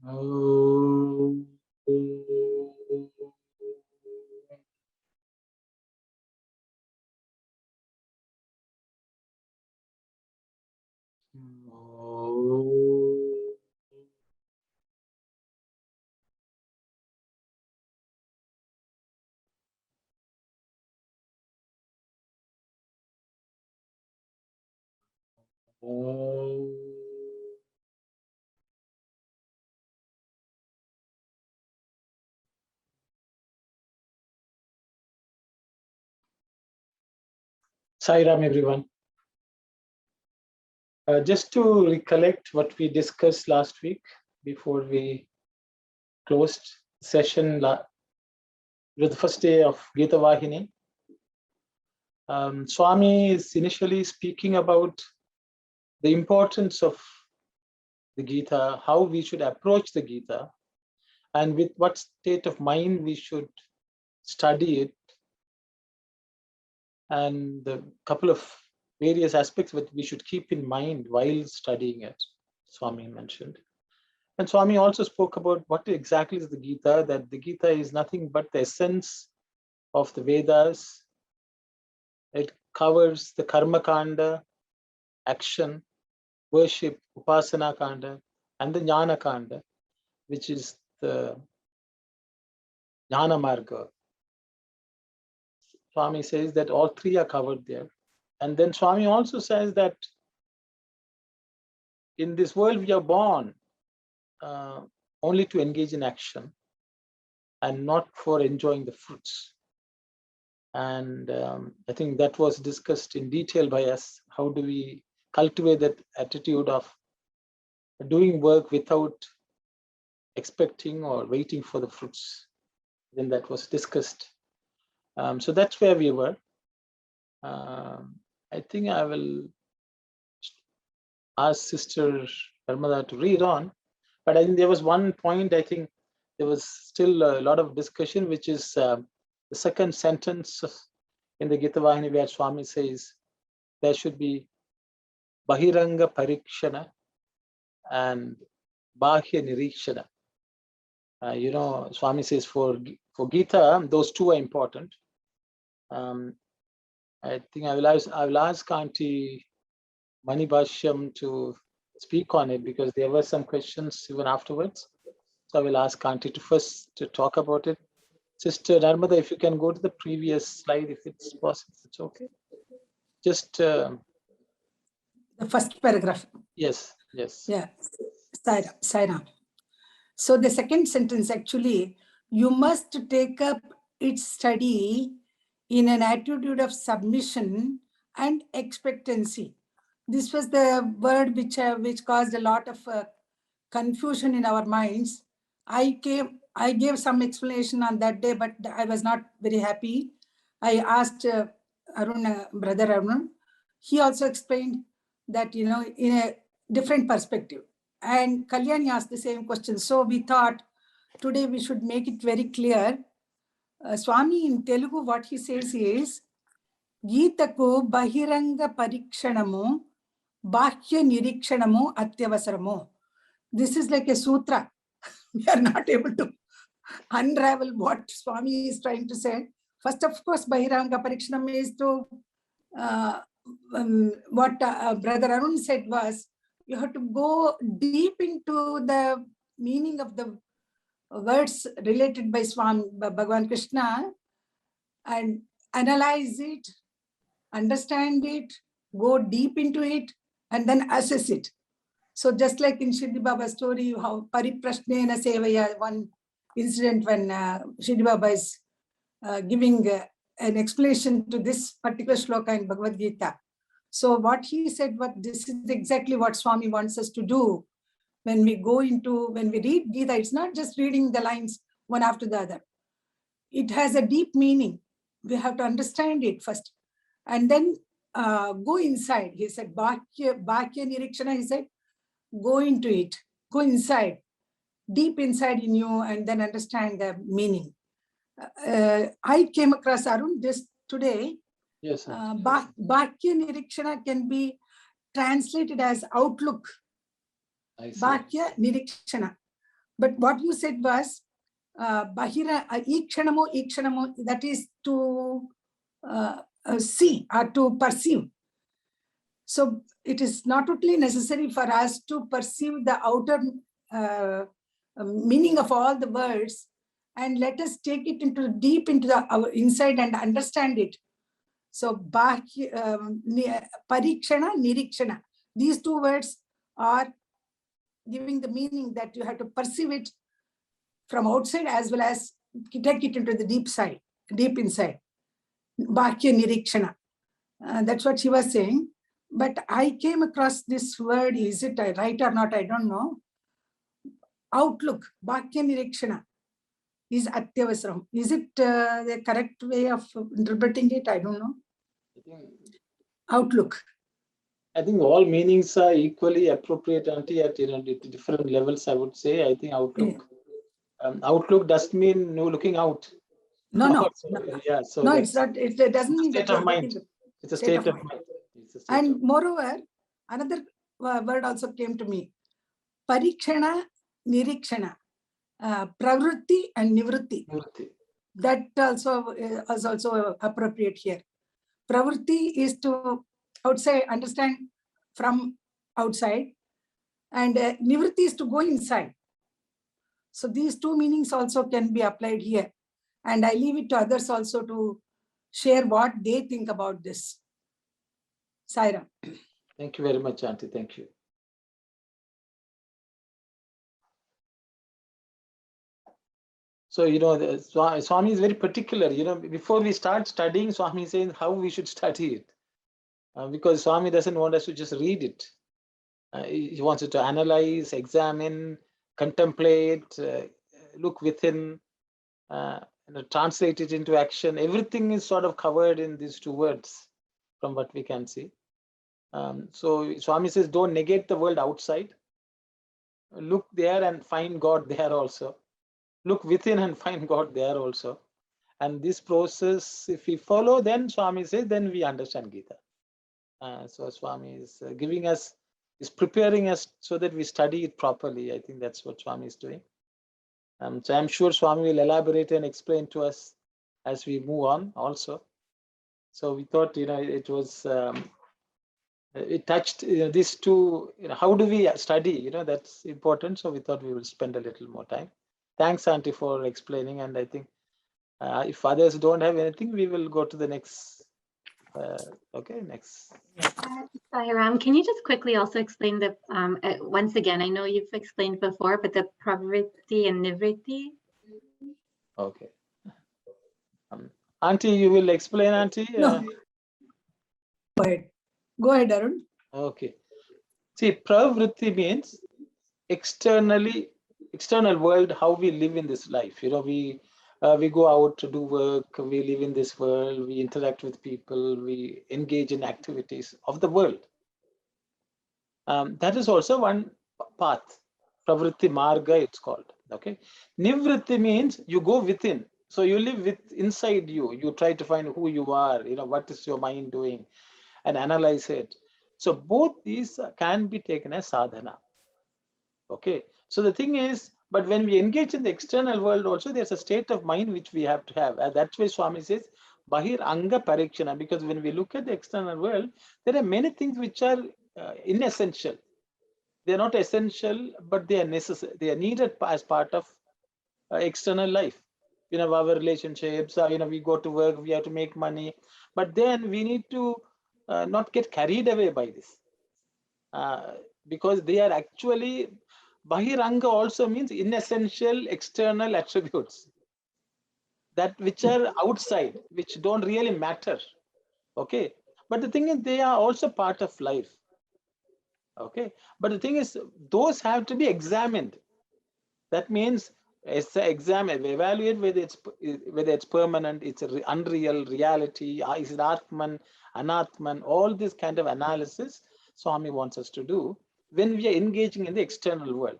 Om. Sai Ram, everyone. Just to recollect what we discussed last week before we closed session with the first day of Geetha Vahini. Swami is initially speaking about the importance of the Gita, how we should approach the Gita, and with what state of mind we should study it, and a couple of various aspects that we should keep in mind while studying it, Swami mentioned. And Swami also spoke about what exactly is the Gita, that the Gita is nothing but the essence of the Vedas. It covers the Karma Kanda, action, worship, Upasana Kanda, and the Jnana Kanda, which is the Jnana Marga. Swami says that all three are covered there. And then Swami also says that in this world we are born only to engage in action and not for enjoying the fruits. And I think that was discussed in detail by us. How do we cultivate that attitude of doing work without expecting or waiting for the fruits? Then that was discussed. So that's where we were. I think I will ask Sister Narmada to read on, but I think there was one point, I think there was still a lot of discussion, which is the second sentence in the Geetha Vahini where Swami says there should be Bahiranga Parikshana and Bahya Nirikshana. Swami says for Gita, those two are important. I think I will ask Auntie Mani Bhashyam to speak on it because there were some questions even afterwards. So I will ask Auntie to talk about it. Sister Narmada, if you can go to the previous slide, if it's possible, it's okay. Just the first paragraph. Yes. Yeah, Sairam. So the second sentence, actually, you must take up its study in an attitude of submission and expectancy. This was the word which caused a lot of confusion in our minds. I gave some explanation on that day, but I was not very happy. I asked Arun, brother Arun. He also explained that, in a different perspective. And Kalyani asked the same question. So we thought today we should make it very clear. Swami in Telugu, what he says is, Geetaku Bahiranga Parikshanamu, Bahya Nirikshanamu Atyavasaramo. This is like a sutra. We are not able to unravel what Swami is trying to say. First, of course, Bahiranga Parikshanam is to, what Brother Arun said was, you have to go deep into the meaning of the words related by Swami, Bhagavan Krishna, and analyze it, understand it, go deep into it, and then assess it. So just like in Shirdi Baba's story, how Pariprashnena Sevaya, one incident when Shirdi Baba is giving an explanation to this particular shloka in Bhagavad-Gita. So what he said, this is exactly what Swami wants us to do. When we read Gita, it's not just reading the lines one after the other. It has a deep meaning. We have to understand it first. And then go inside. He said, Bhakya Nirikshana, he said, go into it, go inside, deep inside in you, and then understand the meaning. I came across Arun just today. Yes. Bhakya Nirikshana can be translated as outlook. Bhakya Nirikshana. But what you said was bahira ikshanamo, that is to see or to perceive. So it is not only necessary for us to perceive the outer meaning of all the words, and let us take it into deep into our inside and understand it. So parikshana, nirikshana, these two words are giving the meaning that you have to perceive it from outside as well as take it into the deep side, deep inside. Bhakya nirikshana. That's what she was saying. But I came across this word, is it right or not? I don't know. Outlook, Bhakya nirikshana is atyavasram. Is it the correct way of interpreting it? I don't know. Outlook. I think all meanings are equally appropriate, Auntie, at different levels, I would say. I think outlook. Yeah. Outlook doesn't mean no looking out. No. Yeah, so no, it's not. It doesn't mean state that of mind. It's a state of mind. And moreover, another word also came to me. Parikshana, nirikshana, pravrutti and nivrutti. That also is also appropriate here. Pravrutti is to outside, understand from outside, and nivrutti is to go inside. So these two meanings also can be applied here. And I leave it to others also to share what they think about this. Saira. Thank you very much, Auntie. Thank you. So, Swami is very particular. Before we start studying, Swami says how we should study it. Because Swami doesn't want us to just read it. He wants us to analyze, examine, contemplate, look within, translate it into action. Everything is sort of covered in these two words from what we can see. So Swami says, don't negate the world outside. Look there and find God there also. Look within and find God there also. And this process, if we follow, then Swami says, then we understand Gita. So Swami is giving us, is preparing us so that we study it properly. I think that's what Swami is doing. So I'm sure Swami will elaborate and explain to us as we move on also. So we thought, it was, it touched these two, how do we study, that's important. So we thought we will spend a little more time. Thanks, Auntie, for explaining. And I think if others don't have anything, we will go to the next. Okay, next. Sairam, can you just quickly also explain the, once again, I know you've explained before, but the pravritti and nivritti? Okay. Auntie, you will explain, Auntie? No. Go ahead, Arun. Okay. See, pravritti means external world, how we live in this life. We go out to do work, we live in this world, we interact with people, we engage in activities of the world. That is also one path. Pravritti marga, it's called. Okay. Nivritti means you go within. So you live inside you. You try to find who you are, what is your mind doing, and analyze it. So both these can be taken as sadhana. Okay. So the thing is, but when we engage in the external world also, there's a state of mind which we have to have. And that's why Swami says, Bahir Anga Parikshana, because when we look at the external world, there are many things which are inessential. They're not essential, but they are necessary. They are needed as part of external life. Our relationships, we go to work, we have to make money. But then we need to not get carried away by this. Because they are actually, Bahiranga also means inessential external attributes. That which are outside, which don't really matter. Okay. But the thing is, they are also part of life. Okay. But the thing is, those have to be examined. That means evaluate whether it's permanent, it's unreal, reality, is it Atman, Anatman, all this kind of analysis Swami wants us to do when we are engaging in the external world.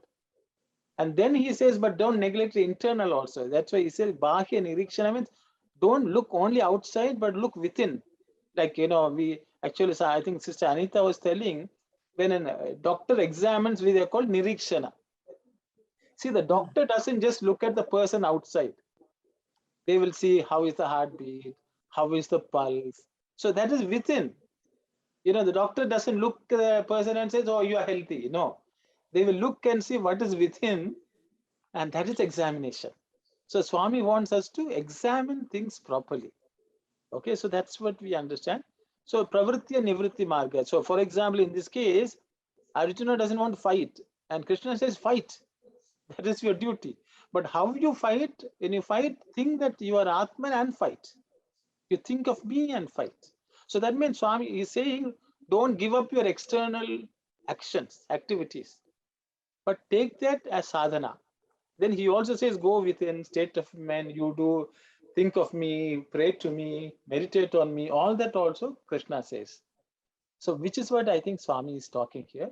And then he says, but don't neglect the internal also. That's why he says, Bahya Nirikshana means don't look only outside, but look within. Like, we actually, I think Sister Anita was telling, when a doctor examines, they're called Nirikshana. See, the doctor doesn't just look at the person outside. They will see how is the heartbeat, how is the pulse. So that is within. The doctor doesn't look at the person and says, oh, you are healthy. No, they will look and see what is within, and that is examination. So Swami wants us to examine things properly. Okay, so that's what we understand. So pravritti and nivritti marga. So for example, in this case, Arjuna doesn't want to fight, and Krishna says, fight. That is your duty. But how you fight? When you fight, think that you are Atman and fight. You think of me and fight. So that means Swami is saying, don't give up your external actions, activities, but take that as sadhana. Then he also says, go within, state of man, you do, think of me, pray to me, meditate on me, all that also Krishna says. So which is what I think Swami is talking here.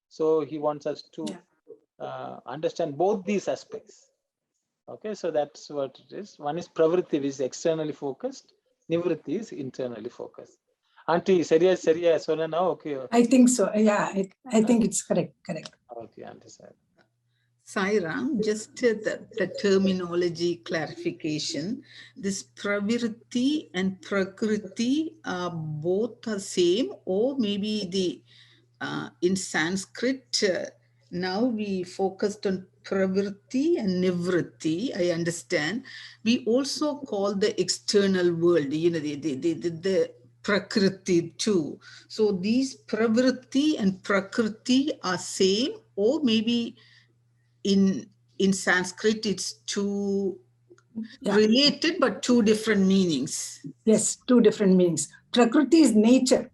So he wants us to understand both these aspects. Okay, so that's what it is. One is pravritti, which is externally focused. Nivritti is internally focused. Auntie, seriya sonna now? Okay. I think so. Yeah, I think it's correct. Okay, Auntie, sorry. Sai Ram, just the terminology clarification. This pravritti and prakriti are both the same, or maybe the in Sanskrit, now we focused on pravritti and nivritti, I understand. We also call the external world, the prakriti too. So these pravritti and prakriti are same, or maybe in Sanskrit it's two related but two different meanings. Yes, two different meanings. Prakriti is nature.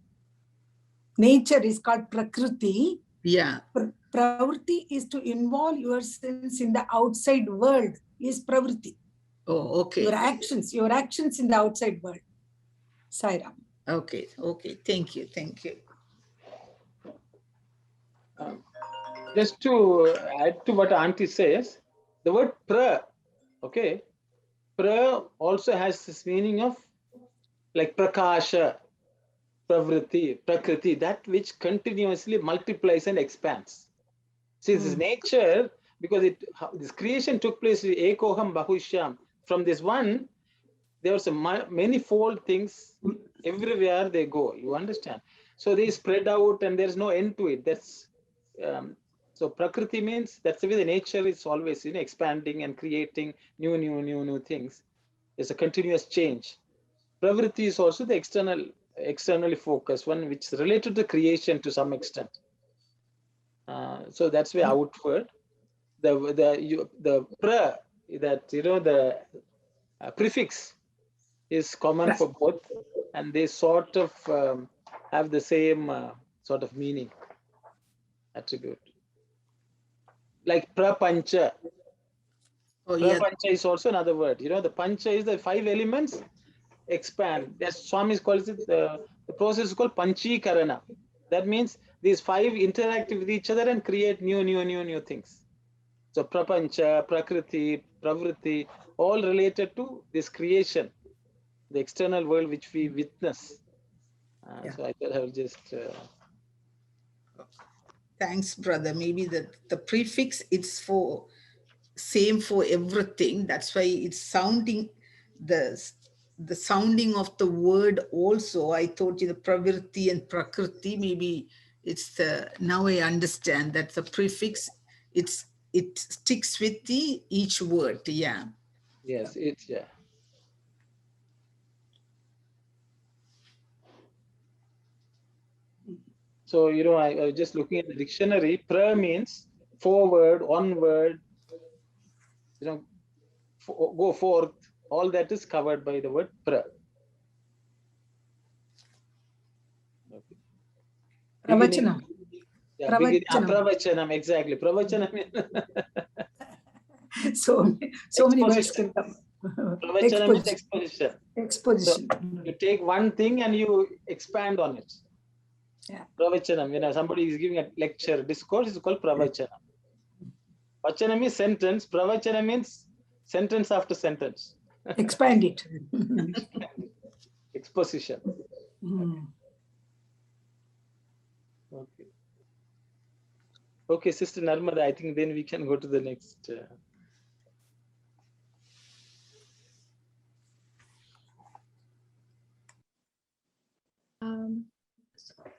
Nature is called prakriti. Yeah. Pravritti is to involve yourselves in the outside world is pravritti. Oh, okay. Your actions in the outside world. Sai Ram. Okay. Thank you. Just to add to what Auntie says, the word pra, okay, pra also has this meaning of like prakasha, pravritti, prakriti, that which continuously multiplies and expands. See, this is nature, because this creation took place with ekoham bahushyam. From this one, there are manifold things everywhere they go. You understand? So they spread out and there's no end to it. That's so prakriti means that's the way the nature is always expanding and creating new things. There's a continuous change. Pravritti is also the externally focused one, which is related to creation to some extent. So that's why outward. The pra, that the prefix is common for both, and they sort of have the same sort of meaning, attribute. Like prapancha. Oh, Prapancha is also another word. The pancha is the 5 elements expand. That's Swami calls it, the process is called panchikarana. That means these 5 interact with each other and create new things. So prapancha, prakriti, pravritti, all related to this creation, the external world which we witness. So I thought I will just... Thanks, brother. Maybe the prefix, it's for same for everything. That's why it's sounding, the sounding of the word also. I thought pravritti and prakriti, maybe it's now I understand that the prefix, it sticks with each word. Yeah. Yes, yeah. So, I was just looking at the dictionary. Pra means forward, onward, go forth. All that is covered by the word pra. Okay. Pravachanam. Pravachanam, exactly. Pravachanam. so many words can come. Pravachanam is exposition. Exposition. So you take one thing and you expand on it. Yeah. Pravachanam, somebody is giving a lecture, discourse is called pravachanam. Vachanam is sentence. Pravachanam means sentence after sentence. Expand it. Exposition. Okay, Sister Narmada, I think then we can go to the next.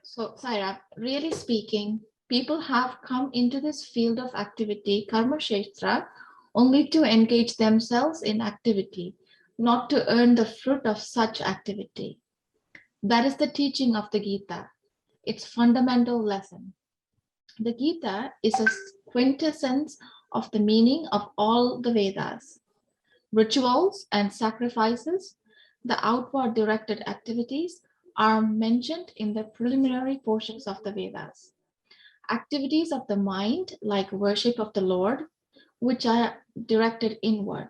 So, Saira, really speaking, people have come into this field of activity, Karma Kshetra, only to engage themselves in activity, not to earn the fruit of such activity. That is the teaching of the Gita, its fundamental lesson. The Gita is a quintessence of the meaning of all the Vedas. Rituals and sacrifices, the outward directed activities, are mentioned in the preliminary portions of the Vedas. Activities of the mind, like worship of the Lord, which are directed inward,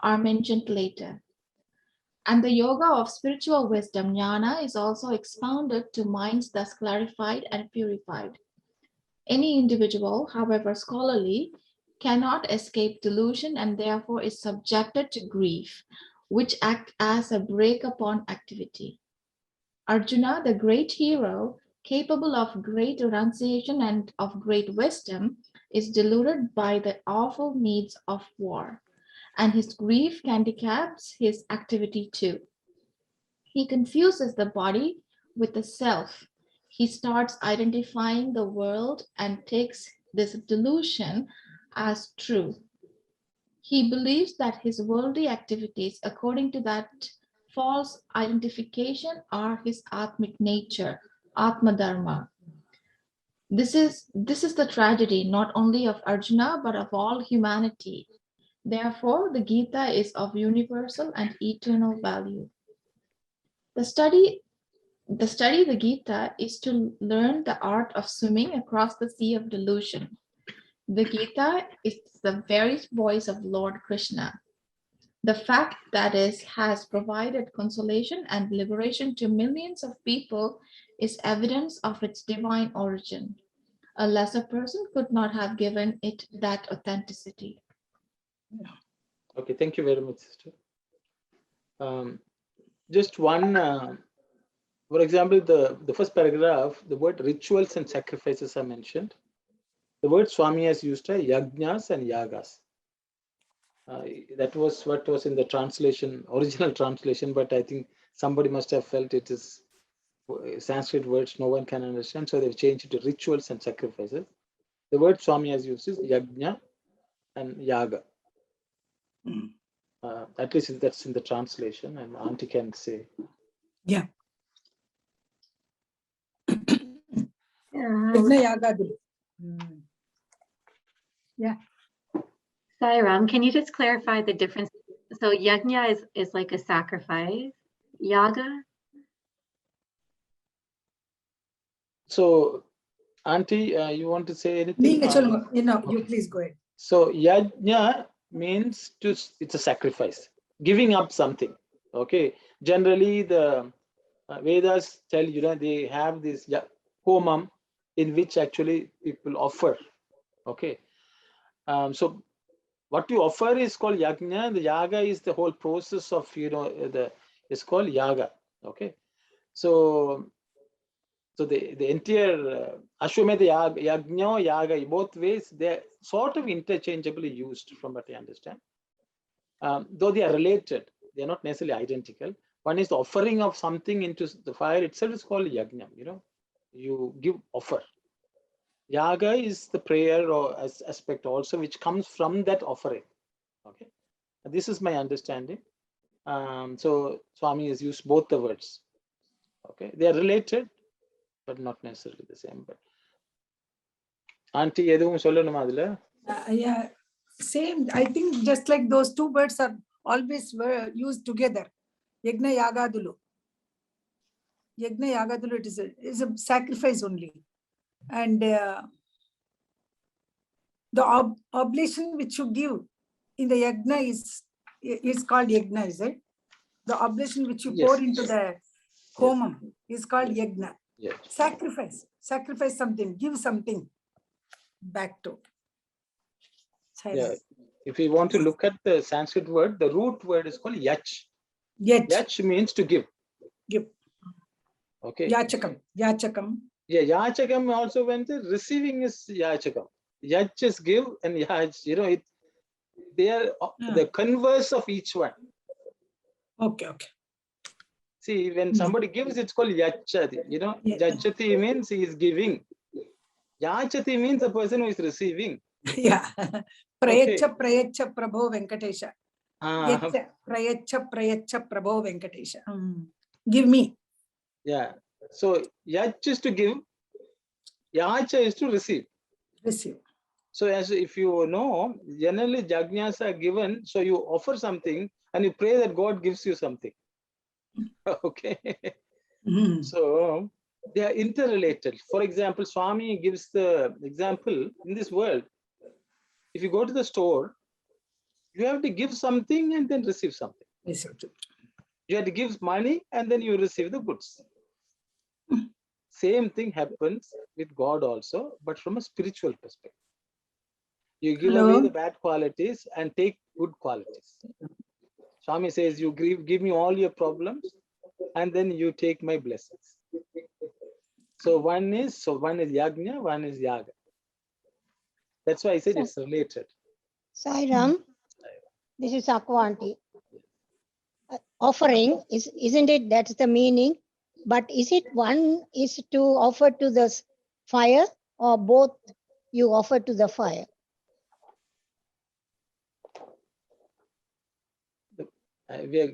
are mentioned later. And the yoga of spiritual wisdom, jnana, is also expounded to minds thus clarified and purified. Any individual, however scholarly, cannot escape delusion and therefore is subjected to grief, which acts as a brake upon activity. Arjuna, the great hero, capable of great renunciation and of great wisdom, is deluded by the awful needs of war, and his grief handicaps his activity too. He confuses the body with the self. He starts identifying the world and takes this delusion as true. He believes that his worldly activities, according to that false identification, are his Atmic nature, Atma Dharma. This is the tragedy not only of Arjuna but of all humanity. Therefore, the Gita is of universal and eternal value. The study the Gita is to learn the art of swimming across the sea of delusion. The Gita is the very voice of Lord Krishna. The fact that it has provided consolation and liberation to millions of people is evidence of its divine origin. A lesser person could not have given it that authenticity. Okay, thank you very much, sister. Just one, for example, the first paragraph, the word rituals and sacrifices are mentioned. The word Swami has used yajnas and yagas. That was what was in the translation, original translation, but I think somebody must have felt it is Sanskrit words no one can understand, so they've changed it to rituals and sacrifices. The word Swami has used is yajna and yaga. At least that's in the translation, and Auntie can say. Yeah. Yeah. Sairam, can you just clarify the difference? So yajna is like a sacrifice. Yaga? So, Auntie, you want to say anything? You please go ahead. So yajna means it's a sacrifice, giving up something. Okay. Generally, the Vedas tell they have this homam in which actually people offer. Okay. So what you offer is called yajna. The yaga is the whole process of it's called yaga. Okay. So the entire Ashwamedha yajna, yaga, both ways, they're sort of interchangeably used from what I understand. Though they are related, they are not necessarily identical. One is the offering of something into the fire itself is called yajna. You give offer. Yaga is the prayer or aspect also, which comes from that offering. Okay, this is my understanding. So Swami has used both the words. Okay, they are related, but not necessarily the same. But Auntie, edhum sollanuma adula? Yeah, same. I think just like those two words are always used together. Yagna yagadulu. Yagna yagadulu, it is a sacrifice only. And the oblation which you give in the yagna is called yagna, is it? The oblation which you pour into the homam is called yagna. Yes. Sacrifice something, give something back to. Yeah. If you want to look at the Sanskrit word, the root word is called yach. Yach means to give. Give. Okay. Yachakam. Yeah, yachakam also when the receiving is yachakam. Yajs give and Yaj, they are the converse of each one. Okay. See, when somebody gives, it's called Yachati. Yeah. Yachati means he is giving. Yachati means the person who is receiving. Yeah. Prayacha Prabho Venkatesha. Prayacha Prabho Venkatesha. Give me. Yeah. So Yach is to give. Yacha is to receive. Receive. So as if you know, generally Jagnyas are given. So you offer something and you pray that God gives you something. Okay. So they are interrelated. For example, Swami gives the example in this world. If you go to the store, you have to give something and then receive something. You have to give money and then you receive the goods. Same thing happens with God also, but from a spiritual perspective. You give away the bad qualities and take good qualities. Swami says, you give me all your problems and then you take my blessings. So one is yajna, one is yaga. That's why I said it's related. Sai Ram, this is Akwanti. Offering, isn't it? That's the meaning. But is it one is to offer to the fire or both you offer to the fire? We are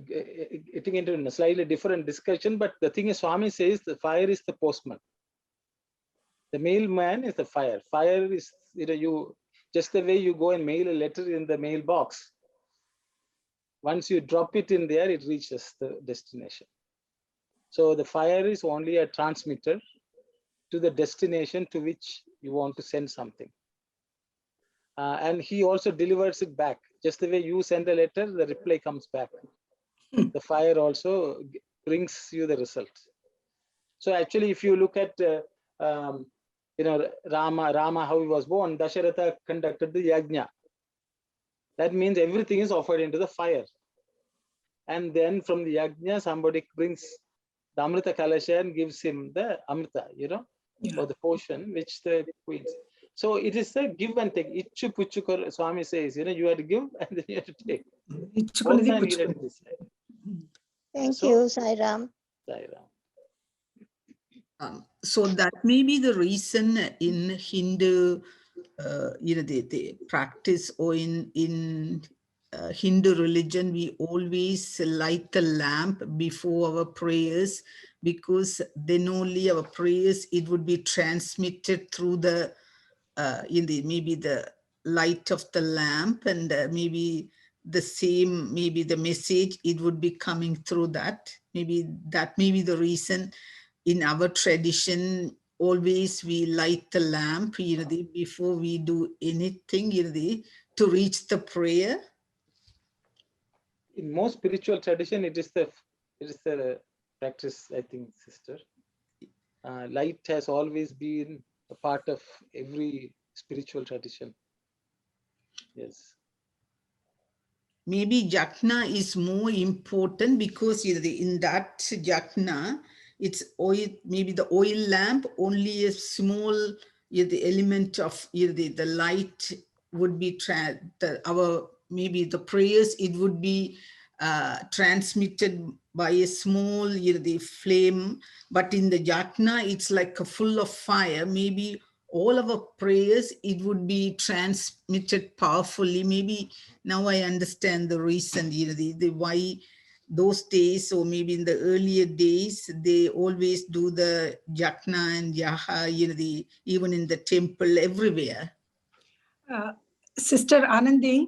getting into a slightly different discussion, but the thing is, Swami says the fire is the postman. The mailman is the fire. Fire is, you just the way you go and mail a letter in the mailbox. Once you drop it in there, it reaches the destination. So the fire is only a transmitter to the destination to which you want to send something. And he also delivers it back. Just the way you send a letter, the reply comes back. The fire also brings you the result. So actually, if you look at, Rama, how he was born, Dasharatha conducted the yajna. That means everything is offered into the fire. And then from the yajna, somebody brings the Amrita Kalasha and gives him the Amrita, or the potion, which the queens. So it is a give and take. Ichu Puchukar, Swami says, you have to give and then you have to take. Thank you, Sai Ram. So that may be the reason in Hindu, the practice, or in Hindu religion, we always light the lamp before our prayers, because then only our prayers, it would be transmitted through the, maybe the light of the lamp, and maybe the same, maybe the message, it would be coming through that. Maybe that may be the reason in our tradition, always we light the lamp, before we do anything, to reach the prayer. In most spiritual tradition, it is the practice, I think, sister. Light has always been a part of every spiritual tradition. Yes. Maybe Jhana is more important because in that Jhana, it's oil, maybe the oil lamp, only a small the element of the light would be maybe the prayers, it would be transmitted by a small the flame, but in the Jhana, it's like a full of fire. Maybe all of our prayers, it would be transmitted powerfully. Maybe now I understand the reason, the why those days, or maybe in the earlier days, they always do the Jhana and Yaha, even in the temple, everywhere. Sister Anandi,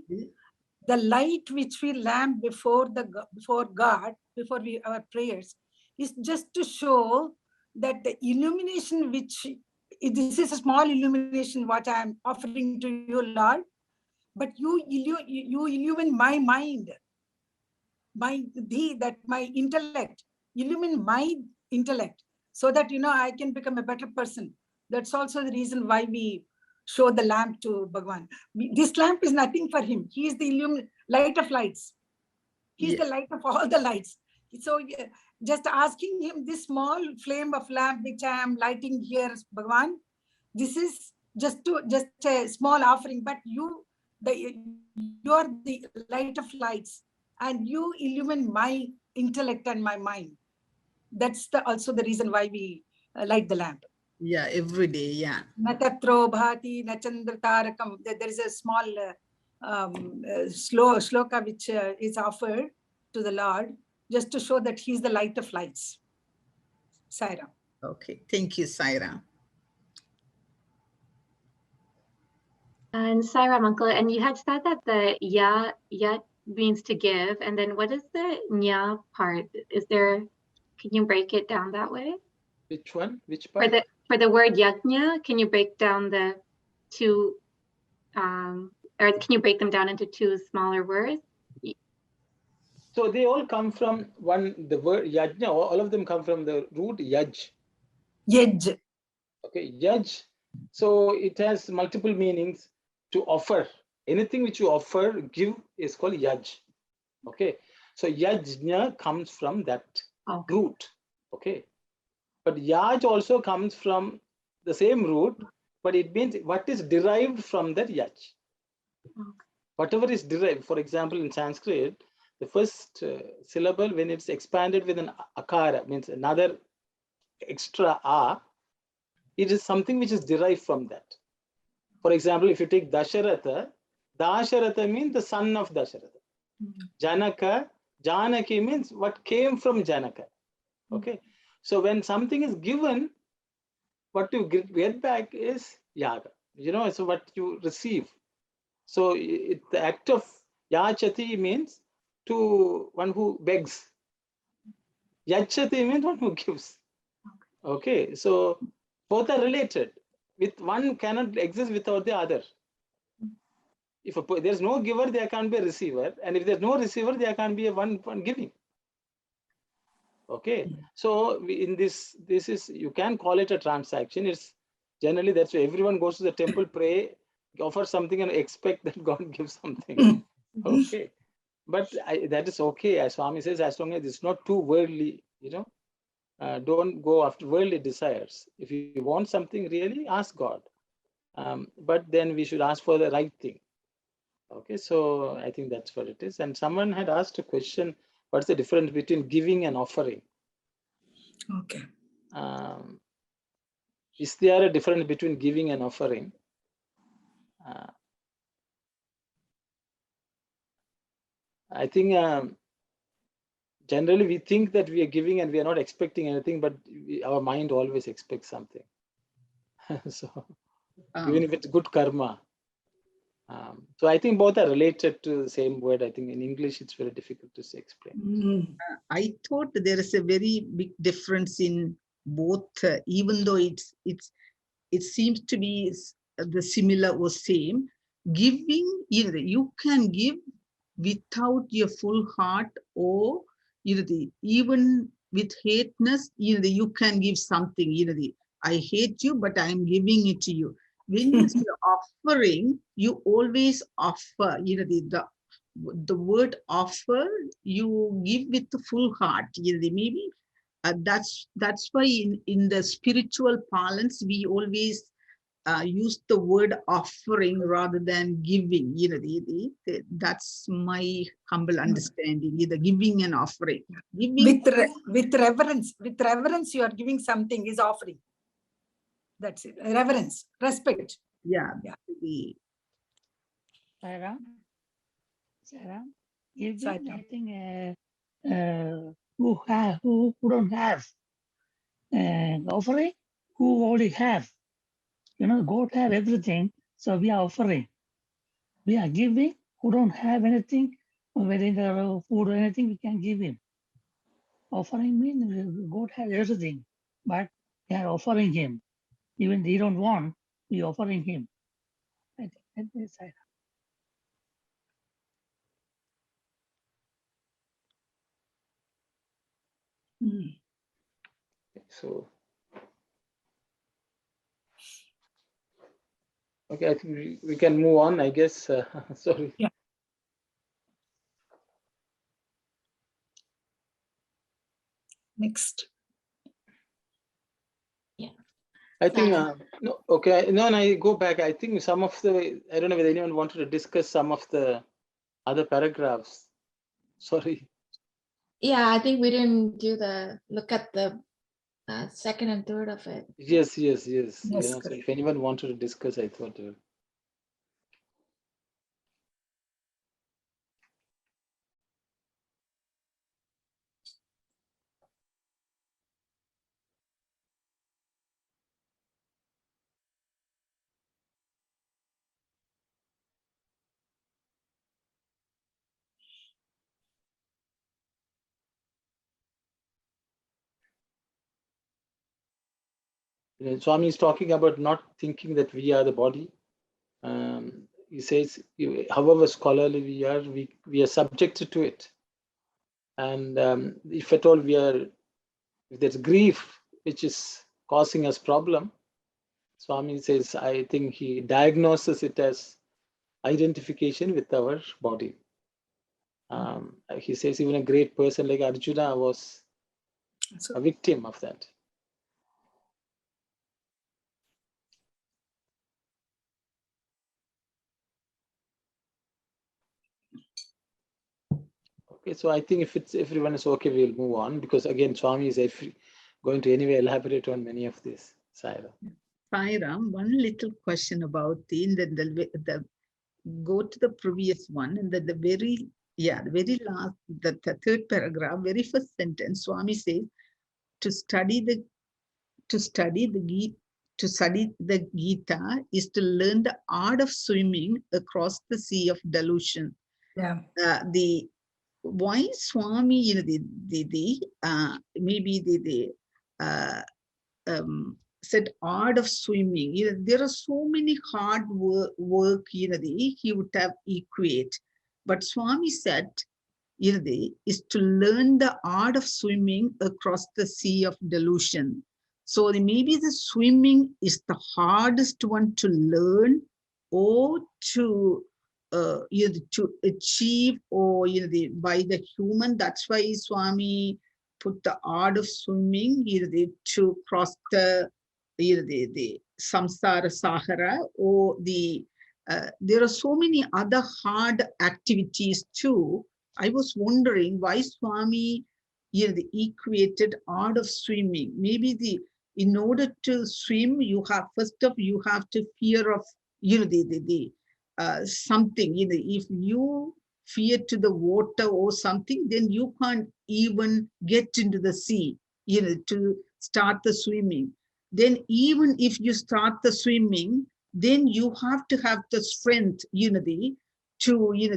the light which we lamp before God, before our prayers, is just to show that the illumination which, this is a small illumination what I am offering to you, Lord, but you illumine my mind, my intellect, illumine my intellect, so that I can become a better person. That's also the reason why we show the lamp to Bhagawan. This lamp is nothing for him. He is the light of lights. He's the light of all the lights. So just asking him, this small flame of lamp which I am lighting here, Bhagawan, this is just a small offering, but you are the light of lights, and you illumine my intellect and my mind. That's also the reason why we light the lamp. Yeah, every day. Yeah. Natatro bhati nachandra tarakam. There is a small sloka which is offered to the Lord, just to show that He is the light of lights. Saira. Okay. Thank you, Saira. And Sairam, uncle, and you had said that the ya means to give, and then what is the nya part? Can you break it down that way? Which one? Which part? For the word yajna, can you break down the two, or can you break them down into two smaller words? So they all come from the word yajna, all of them come from the root yaj. Yaj. Okay, yaj. So it has multiple meanings. To offer. Anything which you offer, give, is called yaj. Okay. So yajna comes from that root. Okay. But yaj also comes from the same root, but it means what is derived from that yaj. Okay. Whatever is derived, for example, in Sanskrit, the first syllable, when it's expanded with an akara, means another extra a, it is something which is derived from that. For example, if you take Dasharatha, Dasharatha means the son of Dasharatha. Janaka, Janaki means what came from Janaka. Okay. So when something is given, what you get back is yaga. So what you receive. So the act of yachati means to one who begs. Yachati means one who gives. Okay. So both are related. With one cannot exist without the other. If there's no giver, there can't be a receiver. And if there's no receiver, there can't be a one giving. Okay. So in this is, you can call it a transaction. It's generally, that's why everyone goes to the temple, pray, offer something and expect that God gives something. Okay. But that is okay. As Swami says, as long as it's not too worldly, don't go after worldly desires. If you want something really, ask God. But then we should ask for the right thing. Okay, so I think that's what it is. And someone had asked a question, what's the difference between giving and offering? Okay. Is there a difference between giving and offering? I think generally we think that we are giving and we are not expecting anything, but our mind always expects something. So even if it's good karma. So I think both are related to the same word. I think in English it's very difficult to explain. I thought there is a very big difference in both, even though it seems to be the similar or same. Giving, you can give without your full heart, or even with hateness, you can give something. I hate you, but I'm giving it to you. When you say offering, you always offer. The word offer, you give with the full heart. Maybe that's why in the spiritual parlance we always use the word offering rather than giving. That's my humble understanding. Either giving and offering. Giving with reverence, you are giving something is offering. That's it. Reverence, respect. Yeah. Sarah, giving, Sarah. I think who don't have, offering, who already have. God have everything, so we are offering. We are giving, who don't have anything, whether the food or anything, we can give him. Offering means God has everything, but we are offering him. Even they don't want, we are offering him. I think that's it. So, okay, I think we can move on, I guess. Sorry. Yeah. Next. Yeah. I think, Sarah. no, okay, no, and I go back. I think some of the, I don't know whether anyone wanted to discuss some of the other paragraphs. Sorry. Yeah, I think we didn't do the look at the second and third of it. Yes. Yes, So correct. if anyone wanted to discuss, I thought. Swami is talking about not thinking that we are the body. He says, however scholarly we are, we are subjected to it. And if at all if there's grief which is causing us problem, Swami says, I think he diagnoses it as identification with our body. He says even a great person like Arjuna was So, a victim of that. Okay, so I think if everyone is okay, we'll move on, because again, Swami is going to anyway elaborate on many of this. Saira. Sairam, one little question about the go to the previous one, and the very last, the third paragraph, very first sentence, Swami says, to study the Gita is to learn the art of swimming across the sea of delusion. yeah. The why Swami, you know, maybe said art of swimming. You know, there are so many hard work, you know, he would have equate. But Swami said, you know, is to learn the art of swimming across the sea of delusion. So maybe the swimming is the hardest one to learn or to you know, to achieve, or you know, by the human. That's why Swami put the art of swimming, you know, to cross the, you know, the samsara sahara, or there are so many other hard activities too. I was wondering why Swami, you know, equated art of swimming. Maybe in order to swim, you have you have to fear of, you know, something. You know, if you fear to the water or something, then you can't even get into the sea, you know, to start the swimming. Then even if you start the swimming, then you have to have the strength, you know, to, you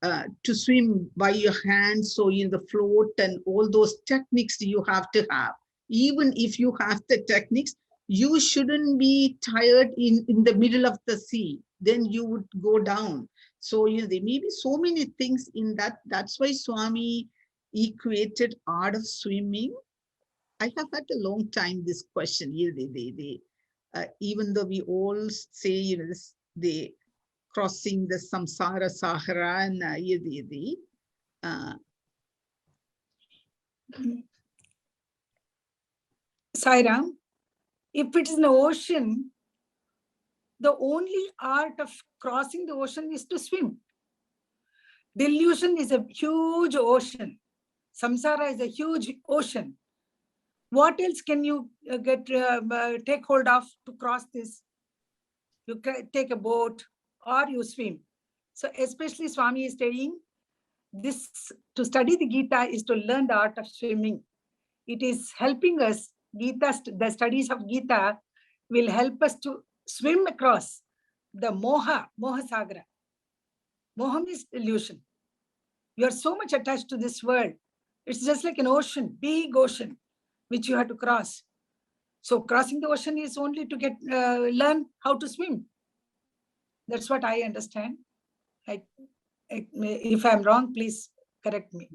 know, to swim by your hands, so in the float and all those techniques you have to have. Even if you have the techniques, you shouldn't be tired in the middle of the sea, then you would go down. So, you know, there may be so many things in that. That's why Swami equated art of swimming. I have had a long time this question. You know, even though we all say, you know, the crossing the samsara sahara, and Sairam, if it is an ocean, the only art of crossing the ocean is to swim. Delusion is a huge ocean. Samsara is a huge ocean. What else can you take hold of to cross this? You take a boat or you swim. So especially Swami is saying this, to study the Gita is to learn the art of swimming. It is helping us. The studies of Gita will help us to swim across the moha sagara. Moham is illusion. You are so much attached to this world. It's just like an ocean, big ocean, which you have to cross. So crossing the ocean is only to learn how to swim. That's what I understand. If I'm wrong, please correct me.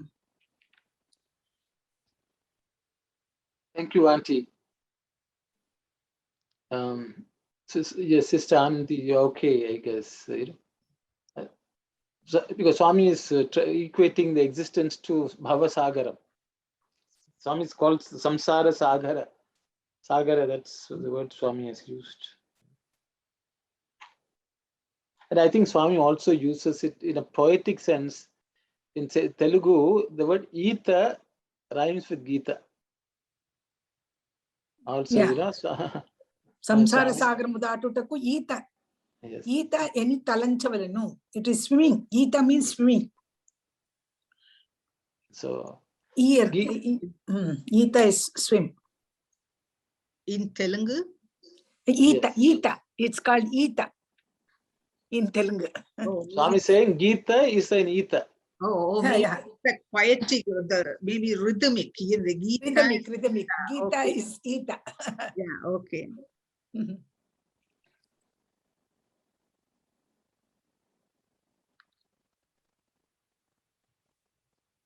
Thank you, Auntie. Yes, Sister Anandi, you're okay, I guess. Because Swami is equating the existence to Bhava Sagara. Swami is called Samsara Sagara. Sagara, that's the word Swami has used. And I think Swami also uses it in a poetic sense. In Telugu, the word Geetha rhymes with Geetha. Also, Yeah. you know, Samsara Sagaram Datuttaku Geetha. yes. Geetha any talanchavalenu. It is swimming. Geetha means swimming. So Ear. Geetha is swim. In Telugu? Geetha. yes. Geetha. It's called Geetha in Telugu. Oh, Swami saying Geetha is an ether. oh, Yeah, maybe yeah. the poetic, maybe rhythmic. Here the Geetha. Rhythmic. Geetha okay. is Geetha. Yeah, okay.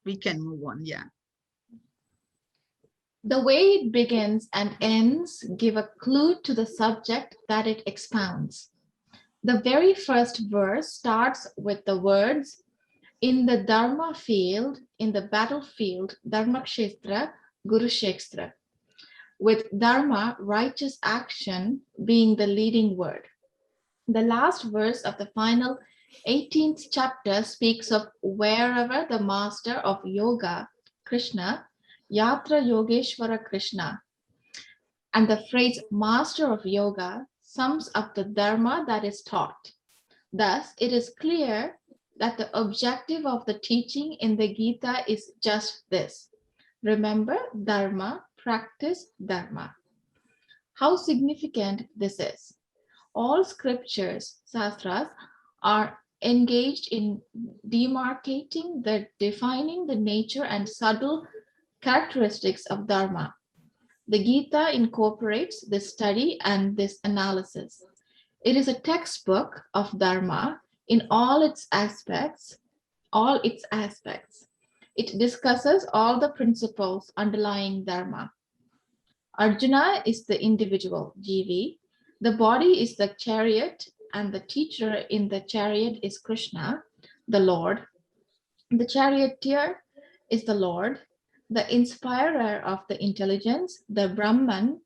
We can move on, yeah. The way it begins and ends give a clue to the subject that it expounds. The very first verse starts with the words, in the Dharma field, in the battlefield, Dharmakshetra, Kurukshetra, with Dharma, righteous action, being the leading word. The last verse of the final 18th chapter speaks of wherever the master of yoga, Krishna, Yatra Yogeshwara Krishna, and the phrase master of yoga sums up the dharma that is taught. Thus, it is clear that the objective of the teaching in the Gita is just this. Remember dharma, practice dharma. How significant this is. All scriptures, sastras, are engaged in demarcating, defining the nature and subtle characteristics of dharma. The Gita incorporates this study and this analysis. It is a textbook of dharma in all its aspects. It discusses all the principles underlying dharma. Arjuna is the individual, Jivi. The body is the chariot, and the teacher in the chariot is Krishna, the Lord. The charioteer is the Lord, the inspirer of the intelligence, the Brahman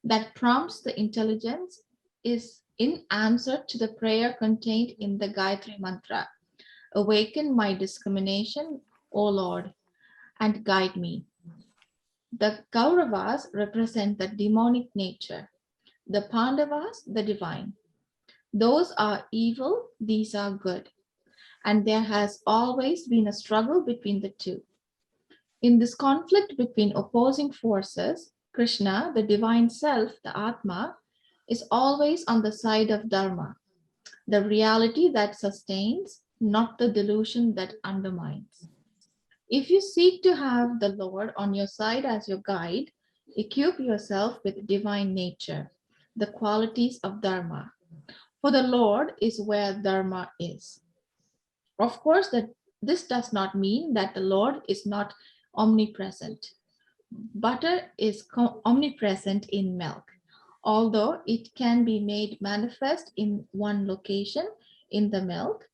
that prompts the intelligence is in answer to the prayer contained in the Gayatri Mantra. Awaken my discrimination, O Lord, and guide me. The Kauravas represent the demonic nature, the Pandavas, the divine. Those are evil, these are good. And there has always been a struggle between the two. In this conflict between opposing forces, Krishna, the divine self, the Atma, is always on the side of Dharma, the reality that sustains, not the delusion that undermines. If you seek to have the Lord on your side as your guide, equip yourself with divine nature, the qualities of Dharma. For the Lord is where Dharma is. Of course, this does not mean that the Lord is not omnipresent. Butter is omnipresent in milk, although it can be made manifest in one location in the milk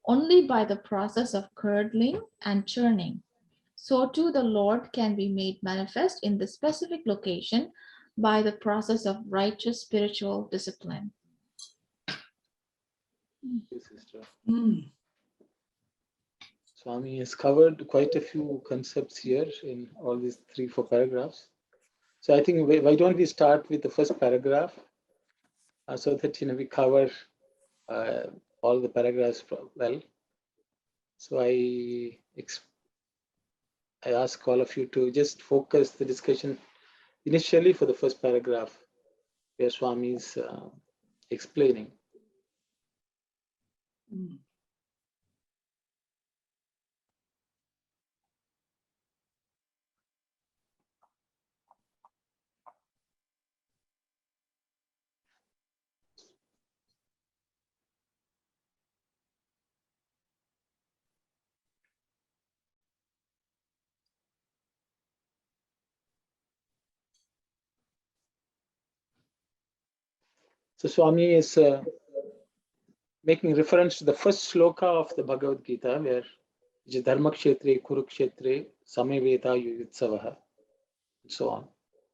only by the process of curdling and churning. So too the Lord can be made manifest in the specific location by the process of righteous spiritual discipline. Sister. Swami has covered quite a few concepts here in all these 3-4 paragraphs. So I think why don't we start with the first paragraph so that we cover all the paragraphs well. So I ask all of you to just focus the discussion initially for the first paragraph where Swami is explaining. So Swami is making reference to the first sloka of the Bhagavad-Gita where which is Dharmakshetre, Kurukshetre, Samaveta Yuyutsavaha, and so on.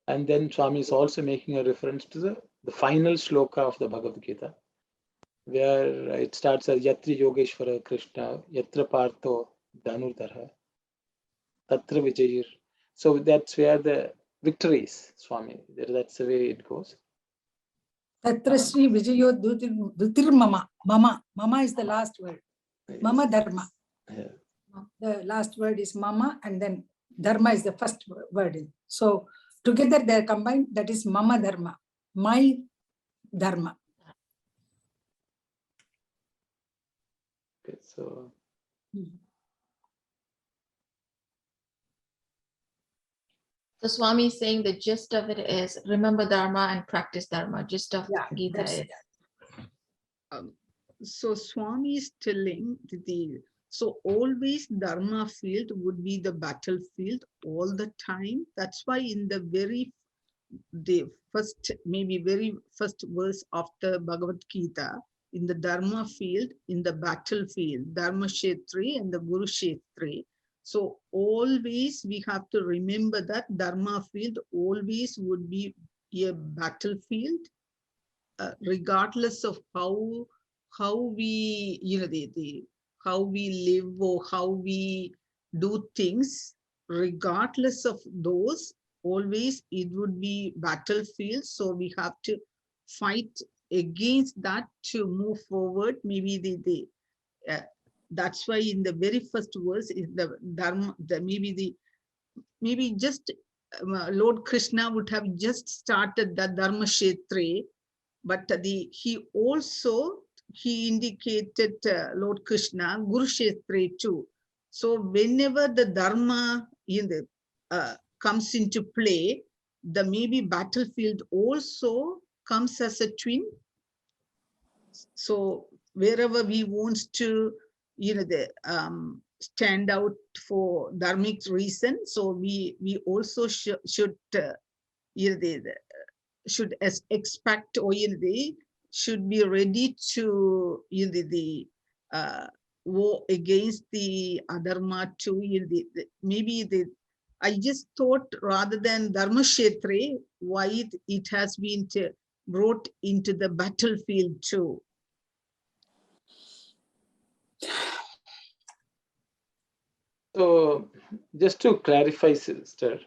And then Swami is also making a reference to the final shloka of the Bhagavad-Gita, where it starts as Yatri Yogeshwara Krishna, Yatra Partho Dhanurdhara, Tatra Vijayir. So that's where the victory is, Swami. That's the way it goes. Tatra Sri Vijayo Dutir Mama. Mama is the last word. Mama Dharma. Yeah. The last word is Mama, and then Dharma is the first word. So together they are combined. That is Mama Dharma. My Dharma. Okay, so. So Swami is saying the gist of it is remember Dharma and practice Dharma. Gist of Gita is. So Swami is telling so always Dharma field would be the battlefield all the time. That's why in the very first verse of the Bhagavad-Gita, in the Dharma field, in the battlefield, Dharma Kshetri and the Guru Kshetri. So always we have to remember that Dharma field always would be a battlefield, regardless of how we how we live or how we do things, regardless of those, always it would be battlefield. So we have to fight against that to move forward. Maybe that's why in the very first verse is the Dharma, maybe just Lord Krishna would have just started the Dharma Kshetri, but he indicated Lord Krishna Guru Kshetri too. So whenever the Dharma comes into play, the maybe battlefield also comes as a twin. So wherever we want to stand out for dharmic reason, so we also should expect, or should be ready to war against the adharma too. I just thought rather than Dharma Kshetri, why it has been brought into the battlefield too. So just to clarify, sister,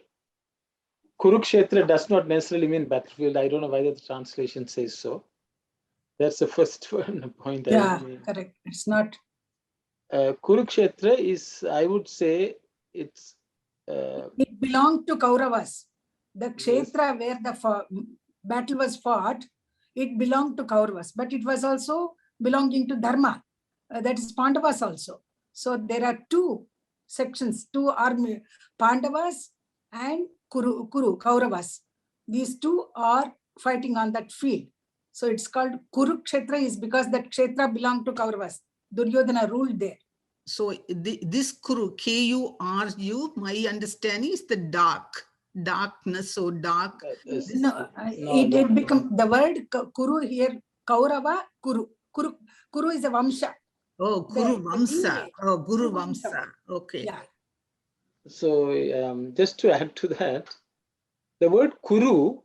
Kurukshetra does not necessarily mean battlefield. I don't know why the translation says so. That's the first point. Yeah, correct. It's not. Kurukshetra is, I would say, it's. It belonged to Kauravas. The Kshetra where the battle was fought, it belonged to Kauravas, but it was also belonging to Dharma. That is Pandavas also. So there are two sections, two army, Pandavas and Kuru, Kauravas. These two are fighting on that field. So it's called Kurukshetra is because that Kshetra belonged to Kauravas. Duryodhana ruled there. So this Kuru, K-U-R-U, my understanding is the darkness or dark. No, it become the word Kuru here, Kaurava, Kuru. Kuru is a Vamsha. Oh, Kuru Vamsa. Oh, Guru Vamsa. Okay. Yeah. So just to add to that, the word Kuru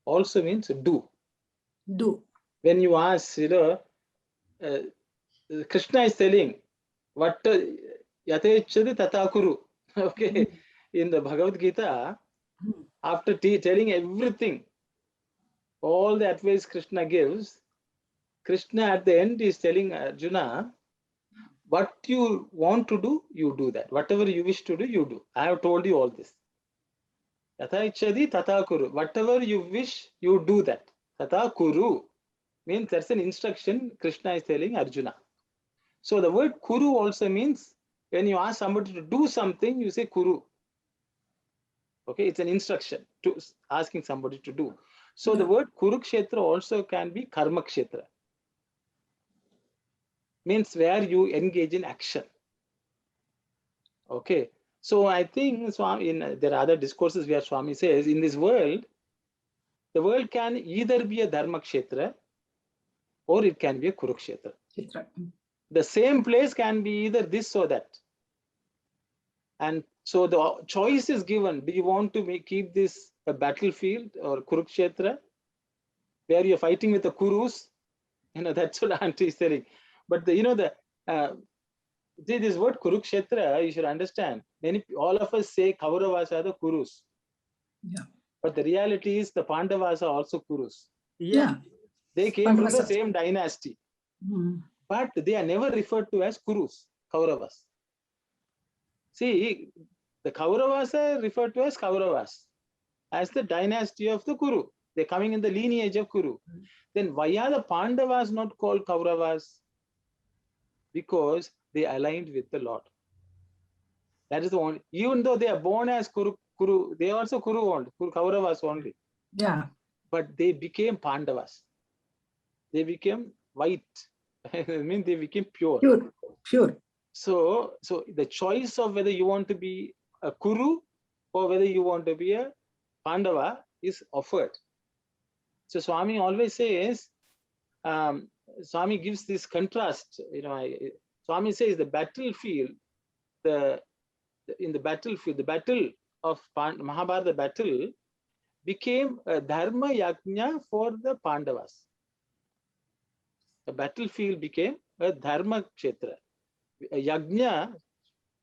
also means do. Do. When you ask, Krishna is telling, what yatechadi tata kuru. Okay. In the Bhagavad-Gita, after telling everything, all the advice Krishna gives, Krishna at the end is telling Arjuna, what you want to do, you do that. Whatever you wish to do, you do. I have told you all this. Yatha ichchadi tata kuru. Whatever you wish, you do that. Tata kuru means that's an instruction Krishna is telling Arjuna. So the word kuru also means when you ask somebody to do something, you say kuru. Okay, it's an instruction to asking somebody to do. So the word Kurukshetra also can be Karma Kshetra. Means where you engage in action. Okay. So I think Swami, there are other discourses where Swami says in this world, the world can either be a Dharma Kshetra or it can be a Kurukshetra. The same place can be either this or that. And so the choice is given. Do you want to keep this a battlefield or Kurukshetra where you're fighting with the Kurus. That's what Auntie is telling. But this word Kurukshetra, you should understand. All of us say Kauravas are the Kurus. Yeah. But the reality is the Pandavas are also Kurus. Yeah. They came from the same dynasty. But they are never referred to as Kurus, Kauravas. See, the Kauravas are referred to as Kauravas, as the dynasty of the Kuru. They're coming in the lineage of Kuru. Then why are the Pandavas not called Kauravas? Because they aligned with the Lord. That is the only, even though they are born as Kuru, they are also Kuru only, Kauravas only. Yeah. But they became Pandavas. They became white. I mean, they became pure. Pure. So the choice of whether you want to be a Kuru or whether you want to be a Pandava is offered. So Swami always says, Swami gives this contrast. Swami says the battlefield, the battle of Mahabharata battle became a dharma yajna for the Pandavas. The battlefield became a dharma kshetra, a yajna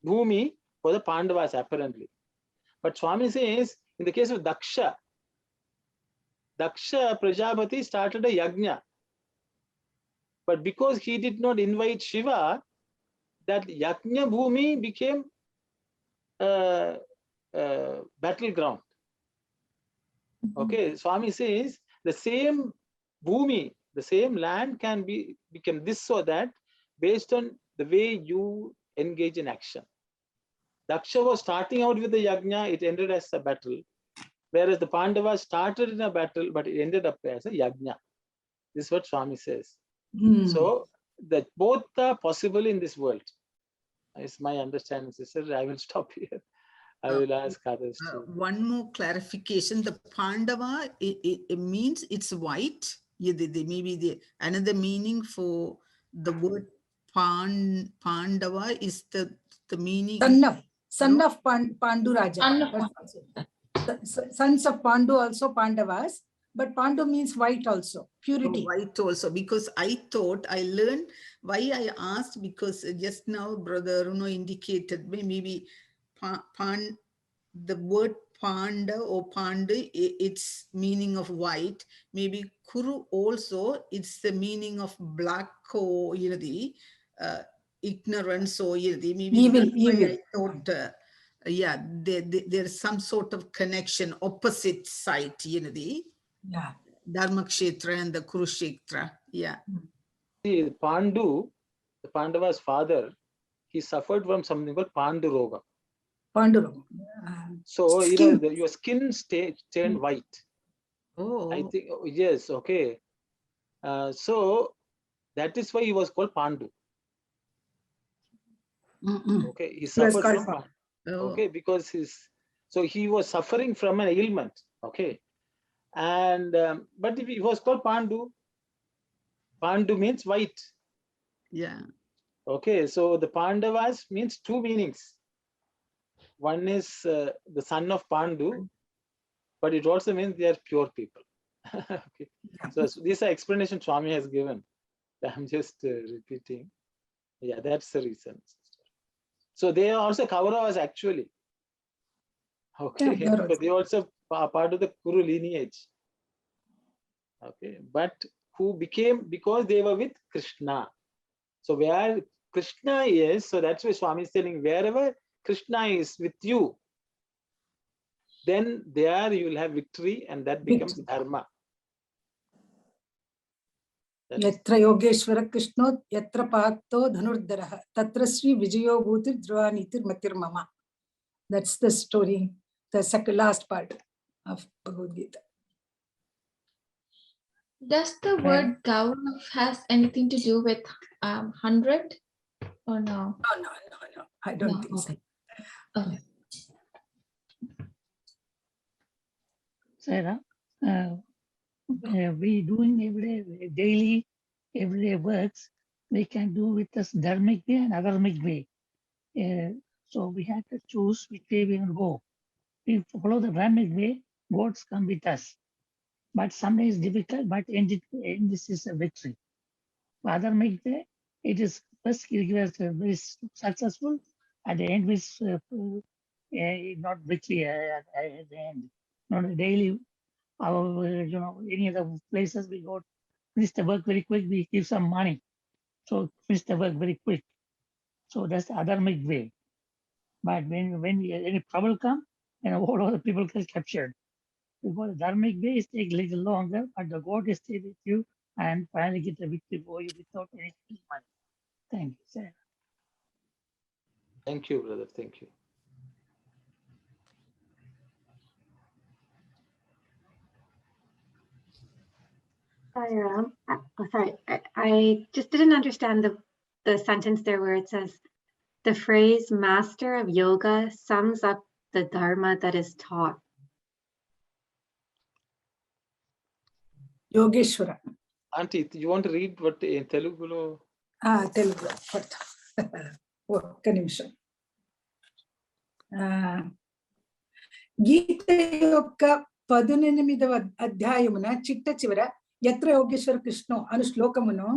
bhumi for the Pandavas apparently. But Swami says, in the case of Daksha Prajapati started a yajna. But because he did not invite Shiva, that yajna bhumi became a battleground. Okay, Swami says the same bhumi, the same land can become this or that based on the way you engage in action. Daksha was starting out with the yajna, it ended as a battle. Whereas the Pandavas started in a battle, but it ended up as a yajna. This is what Swami says. So that both are possible in this world. Is my understanding, sister. I will stop here. I will ask others to. One more clarification. The Pandava, it means it's white. Maybe another meaning for the word Pandava is the meaning. Son of Pandu Raja. Sons of Pandu also Pandavas. But Pandu means white also, purity. White also, because I learned why I asked, because just now Brother Aruno indicated maybe the word Panda or Pandu, its meaning of white. Maybe Kuru also, it's the meaning of black or the ignorance or maybe evil. I thought. Yeah, there's some sort of connection, opposite side, Yeah. Dharma Kshetra and the Kurukshetra. Yeah. See, Pandu, the Pandava's father, he suffered from something called Pandu Roga. Pandu Roga. So, your skin turned white. Oh. I think, yes, okay. So, that is why he was called Pandu. Okay, he suffered from Pandu. Okay, because he was suffering from an ailment. Okay. And but if he was called Pandu, Pandu means white. Yeah. Okay, so the Pandavas means two meanings. One is the son of Pandu, but it also means they are pure people. Okay. So these are explanations Swami has given. I'm just repeating. Yeah, that's the reason. So they are also Kauravas actually. Okay, yeah, they also are part of the Kuru lineage. Okay, but who became, because they were with Krishna. So where Krishna is, so that's why Swami is telling, wherever Krishna is with you, then there you will have victory, and that becomes dharma. Yatra Yogeshwara Krishno, Yatra Pakto Dhanurdaraha, Tatra Sri Vijayo Bhutir Dhruvanitir Matir Mama. That's the story, the second last part of Bhagavad-Gita. Does the word Gaurav has anything to do with 100 or no? No. I don't think so. Okay. Sarah, we doing daily, everyday works, we can do with this dharmic way and adharmic way. So we have to choose which way we will go. We follow the dharmic way, goats come with us. But sometimes it's difficult, but in this is a victory. Father make the, it is first it was very successful. At the end, was not victory at the end. Not daily, our any other places we go finish the work very quick. We give some money, so finish the work very quick. So that's the Adharmic way. But when any trouble come, all other people get captured. Because the dharmic way is take a little longer, but the God is stay with you and finally get the victory for you without any money. Thank you, sir. Thank you, brother. Thank you. Sorry, I just didn't understand the sentence there where it says, the phrase master of yoga sums up the dharma that is taught. Yogeshwara. Auntie, you want to read what in Telugu? Telugu. ఒక్క నిమిషం. గీత యొక్క 18వ అధ్యాయమున చిట్ట చివర యత్ర యోగేశ్వర కృష్ణ అను శ్లోకమును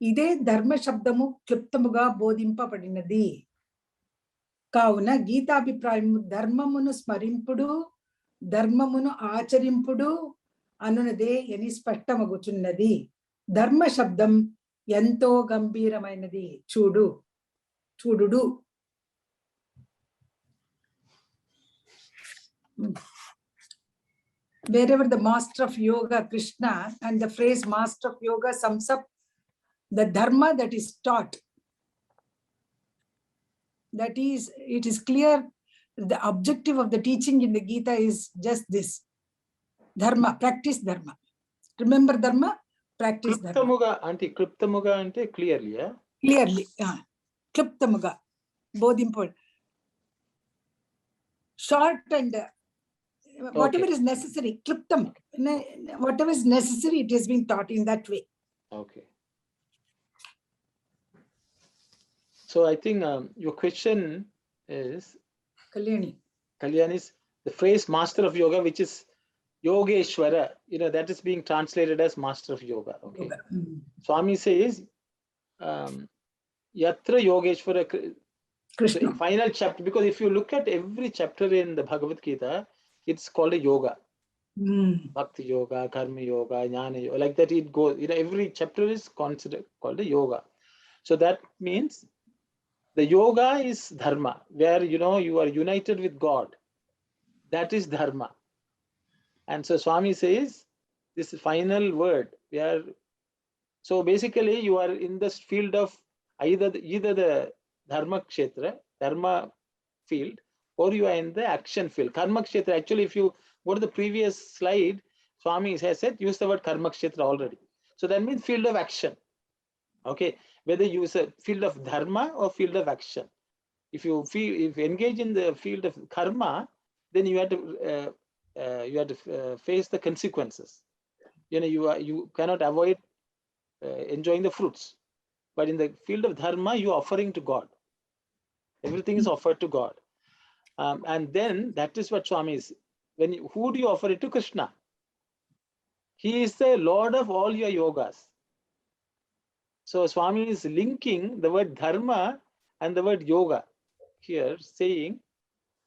ఇదే ధర్మ శబ్దము క్లుప్తముగా బోధింపబడినది. కావున గీతాభిప్రాయము ధర్మమును స్మరింపుడు, ధర్మమును ఆచరింపుడు అనునదే అని స్పష్టమగుచున్నది. ధర్మ శబ్దం ఎంతో గంభీరమైనది. చూడుడు. Wherever the master of yoga, Krishna, and the phrase master of yoga sums up the dharma that is taught. That is, it is clear the objective of the teaching in the Gita is just this. Dharma, practice dharma. Remember dharma, practice dharma. Kliptamuga, auntie, Kliptamuga ante clearly, yeah? Clearly, Kliptamuga, both important. Short and whatever is necessary, Kliptam, whatever is necessary, it has been taught in that way. Okay. So I think your question is, Kalyani's, the phrase master of yoga, which is Yogeshwara, that is being translated as master of yoga. Okay. Yoga. Swami says, Yatra Yogeshwara Krishna. Final chapter, because if you look at every chapter in the Bhagavad-Gita, it's called a yoga. Bhakti yoga, karma yoga, jnana yoga, like that it goes. Every chapter is considered called a yoga. So that means the yoga is dharma, where you are united with God. That is dharma. And so Swami says this final word, so basically you are in this field of either the dharma kshetra, dharma field, or you are in the action field. Karma kshetra, actually if you go to the previous slide, Swami has said use the word karma kshetra already. So that means field of action. Okay, whether you use a field of dharma or field of action. If you engage in the field of karma, then you have to face the consequences. You cannot avoid enjoying the fruits. But in the field of dharma, you are offering to God. Everything is offered to God. And then that is what Swami is. Who do you offer it to? Krishna. He is the Lord of all your yogas. So Swami is linking the word dharma and the word yoga here, saying,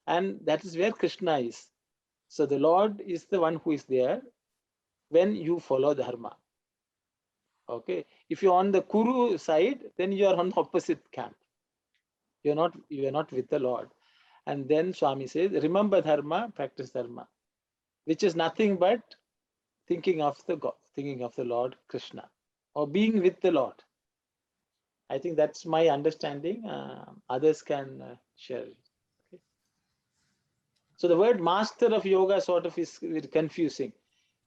and that is where Krishna is. So the Lord is the one who is there when you follow dharma. Okay. If you're on the Kuru side, then you are on the opposite camp. You are not with the Lord. And then Swami says, remember dharma, practice dharma, which is nothing but thinking of the God, thinking of the Lord Krishna, or being with the Lord. I think that's my understanding. Others can share it. Okay. So the word master of yoga sort of is confusing.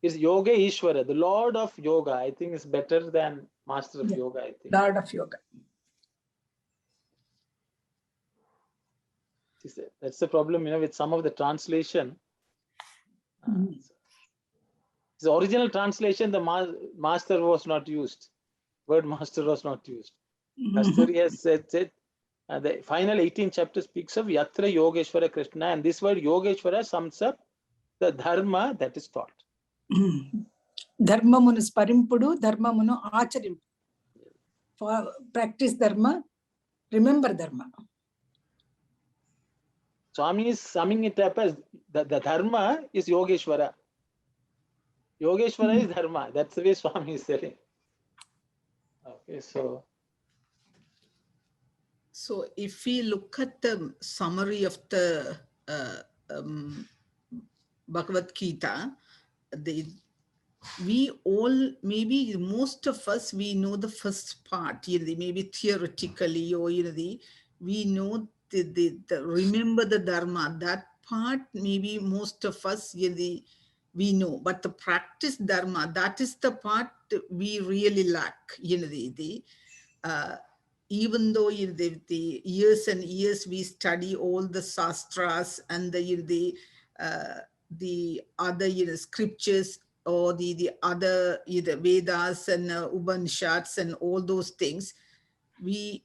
It's Yoga Ishvara, the Lord of yoga. I think is better than master of yoga. I think. Lord of yoga. That's the problem, with some of the translation. The original translation, the master was not used. Word master was not used. Kasturi has said the final 18th chapter speaks of Yatra Yogeshwara Krishna, and this word Yogeshwara sums up the dharma that is taught. Dharmamunu sparimpudu, dharmamunu acharimpudu. For practice dharma, remember dharma. Swami is summing it up as the dharma is Yogeshwara. Yogeshwara is dharma. That's the way Swami is telling. Okay, so if we look at the summary of the Bhagavad-Gita, we all, maybe most of us, we know the first part, maybe theoretically, or we know the remember the dharma, that part maybe most of us we know, but the practice dharma, that is the part we really lack. Even though the years and years we study all the sastras and the other scriptures, or the other Vedas and Upanishads and all those things, we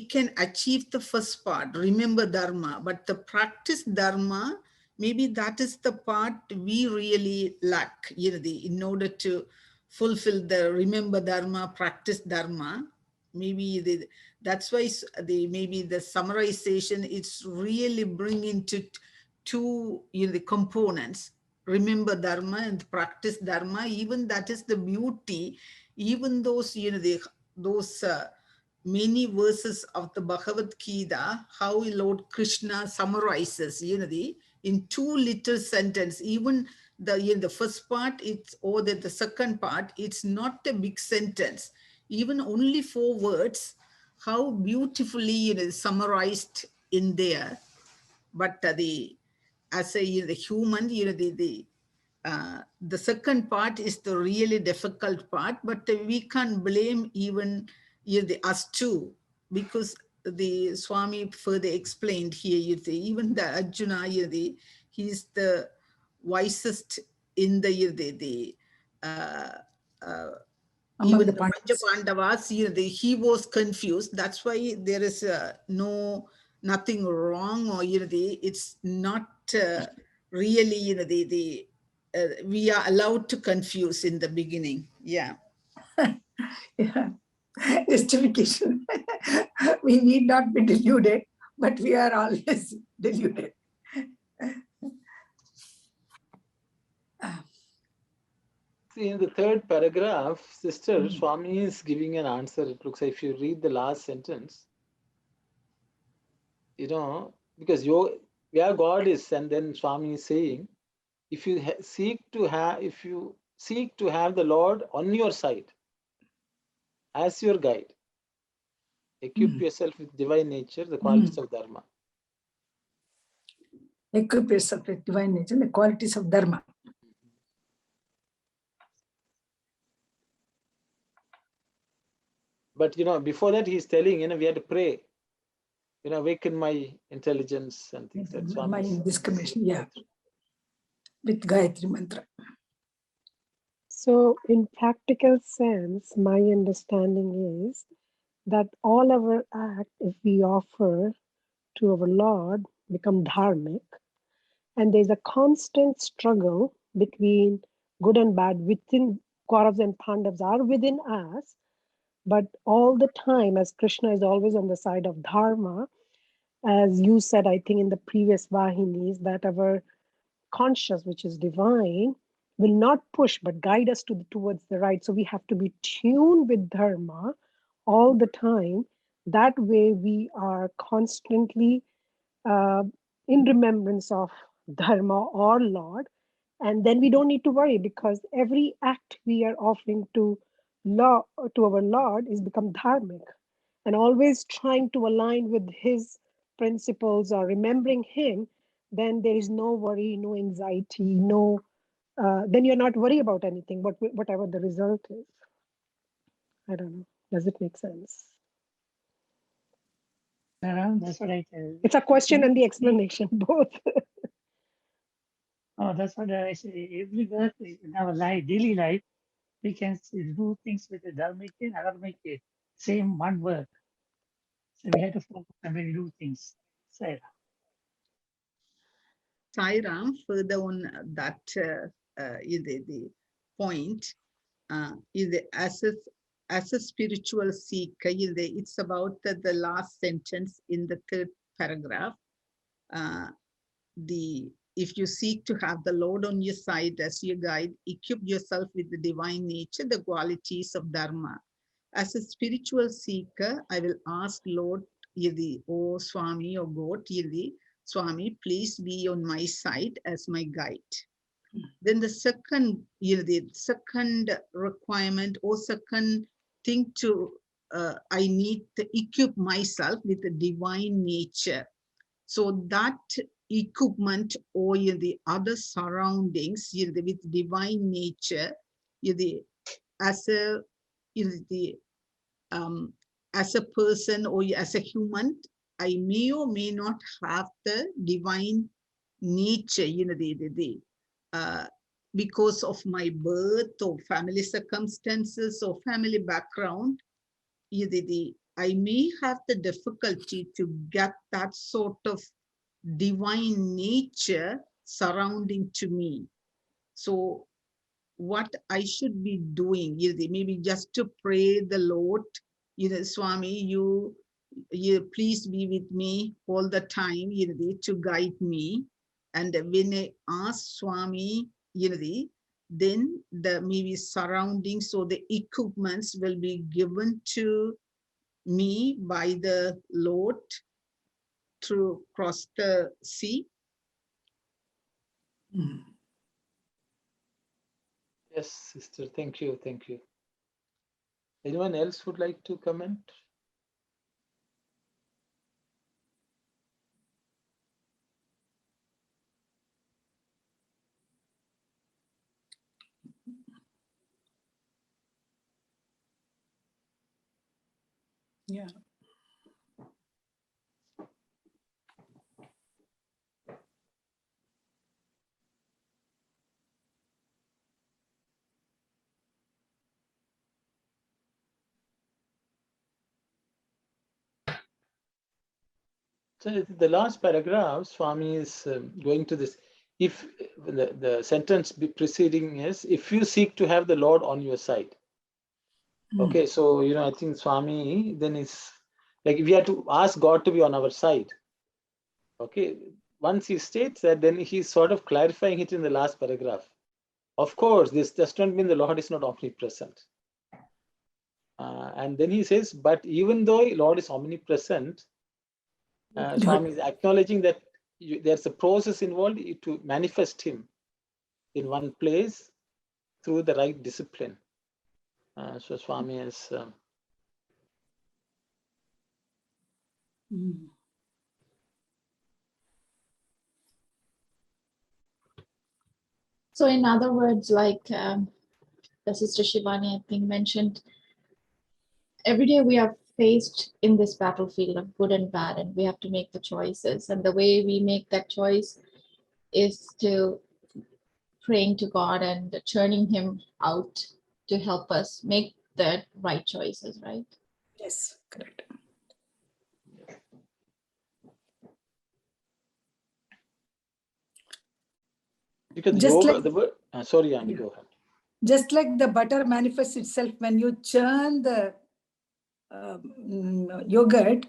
can achieve the first part, remember dharma, but the practice dharma, maybe that is the part we really lack, in order to fulfill the remember dharma, practice dharma. Maybe that's why maybe the summarization is really bringing to two the components, remember dharma and practice dharma. Even that is the beauty. Even those those many verses of the Bhagavad-Gita, how Lord Krishna summarizes in two little sentences. Even the first part, it's, or the second part, it's not a big sentence, even only 4 words, how beautifully summarized in there. But as a the human, the second part is the really difficult part, but we can't blame even us too, because the Swami further explained here, even the Arjuna, he's the wisest in the even the Pancha-Pandavas, he was confused. That's why there is nothing wrong, or it's not really we are allowed to confuse in the beginning. Yeah. Yeah. Justification. We need not be deluded, but we are always deluded. See, in the 3rd paragraph, Sister Swami is giving an answer. It looks like if you read the last sentence, because where God is, and then Swami is saying, if you seek to have the Lord on your side as your guide, equip yourself with divine nature, the qualities of dharma. Equip yourself with divine nature, the qualities of dharma. But before that, he's telling, we had to pray, awaken my intelligence and things like that. My discrimination, yeah, with Gayatri mantra. So in practical sense, my understanding is that all our act, if we offer to our Lord, become dharmic, and there's a constant struggle between good and bad within. Kauravas and Pandavas are within us, but all the time, as Krishna is always on the side of dharma, as you said, I think in the previous Vahinis, that our conscious, which is divine, will not push but guide us towards the right. So we have to be tuned with dharma all the time. That way we are constantly in remembrance of dharma or Lord, and then we don't need to worry, because every act we are offering to our Lord is become dharmic, and always trying to align with his principles or remembering him. Then there is no worry, no anxiety, then you're not worried about anything, whatever the result is. I don't know. Does it make sense? That's what I tell. It's a question and the explanation, both. Oh, that's what I say. Every work in our life, daily life, we can do things with the dharmic and adharmic, same one work. So we have to focus on when we do things. So, Sai Ram, further on that the point, as a spiritual seeker, it's about the last sentence in the third paragraph. If you seek to have the Lord on your side as your guide, equip yourself with the divine nature, the qualities of Dharma. As a spiritual seeker, I will ask Lord, oh Swami or God, Swami, please be on my side as my guide. Then the second, the second requirement or second thing to, I need to equip myself with the divine nature. So that equipment or the other surroundings with divine nature, as a person or as a human, I may or may not have the divine nature, because of my birth or family circumstances or family background, I may have the difficulty to get that sort of divine nature surrounding to me. So what I should be doing, maybe just to pray the Lord, Swami, you please be with me all the time, to guide me. And when I ask Swami, then the maybe surroundings or the equipments will be given to me by the Lord to cross the sea. Yes, sister. Thank you. Thank you. Anyone else would like to comment? Yeah. So the last paragraph, Swami is going to this. If the sentence preceding is, if you seek to have the Lord on your side. Okay, so I think Swami then is like, if we have to ask God to be on our side. Okay, once he states that, then he's sort of clarifying it in the last paragraph. Of course, this does not mean the Lord is not omnipresent. And then he says, but even though Lord is omnipresent, Swami is acknowledging that there's a process involved to manifest him in one place through the right discipline. So Swami is... So in other words, like the Sister Shivani, I think, mentioned, every day we are faced in this battlefield of good and bad, and we have to make the choices. And the way we make that choice is to praying to God and churning him out to help us make the right choices, right? Yes, correct. Because Just yoga, like, the word, sorry, Andy, go ahead. Just like the butter manifests itself when you churn the yogurt,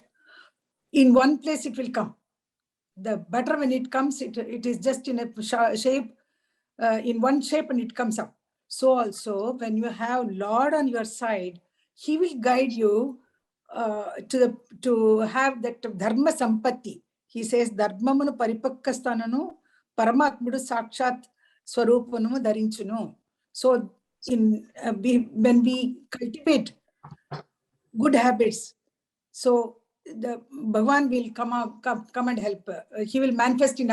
in one place it will come. The butter, when it comes, it is just in a shape, in one shape, and it comes up. So also, when you have Lord on your side, he will guide you to have that dharma sampatti. He says, dharmamanu paripakkastananu paramatmudu sakshat swarupanu dharinchuno. So when we cultivate good habits, so the Bhagawan will come and help. He will manifest in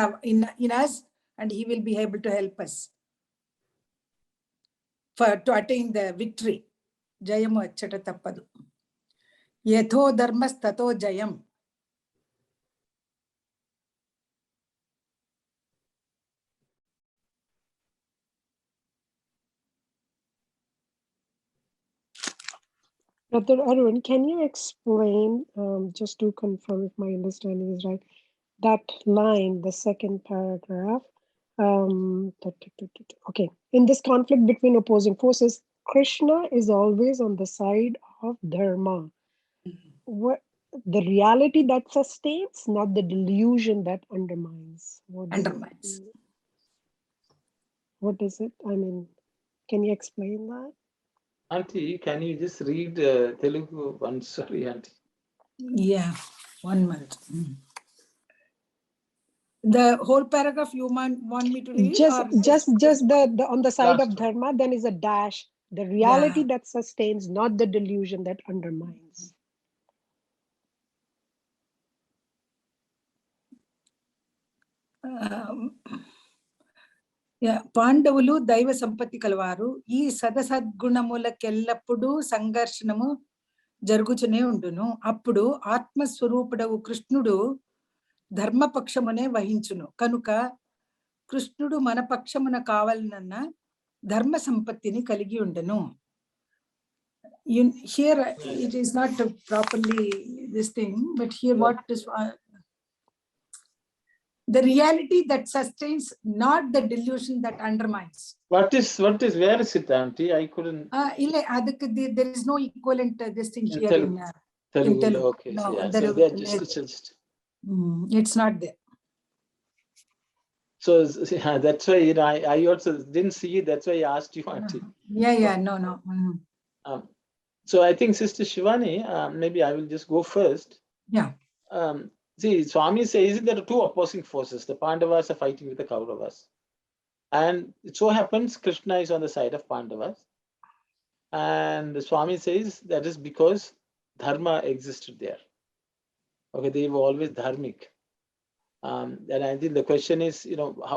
us, and he will be able to help us to attain the victory. Jayamu achata tappadu. Yatho dharmas tato jayam. Brother Arun, can you explain, just to confirm if my understanding is right, that line, the second paragraph. Okay, in this conflict between opposing forces, Krishna is always on the side of dharma. What the reality that sustains, not the delusion that undermines. Undermines. What is it? I mean, can you explain that? Auntie, can you just read Telugu once? Sorry, Auntie. Yeah, 1 month. The whole paragraph you want me to read? Just the on the side Last of dharma, then is a dash. The Yeah. reality that sustains, not the delusion that undermines. పాండవులు దైవ సంపత్తి కలవారు. ఈ సదసద్గుణములకెల్లప్పుడూ సంఘర్షణము జరుగుచునే ఉండును. అప్పుడు ఆత్మస్వరూపుడవు కృష్ణుడు ధర్మపక్షమునే వహించును. కనుక కృష్ణుడు మన పక్షమున కావాలన్న ధర్మ సంపత్తిని కలిగి ఉండను. Here it is not properly this thing, but here what is the reality that sustains, not the delusion that undermines. What is where is it, Auntie? I couldn't. There is no equivalent this thing In here in Telugu. Okay, no, so, yeah, there so they're just. It's not there. So yeah, that's why I also didn't see it. That's why I asked you, Auntie. No. So I think Sister Shivani, maybe I will just go first. Yeah. See, Swami says there are two opposing forces. The Pandavas are fighting with the Kauravas. And it so happens Krishna is on the side of Pandavas. And the Swami says that is because dharma existed there. Okay, they were always dharmic. And I think the question is,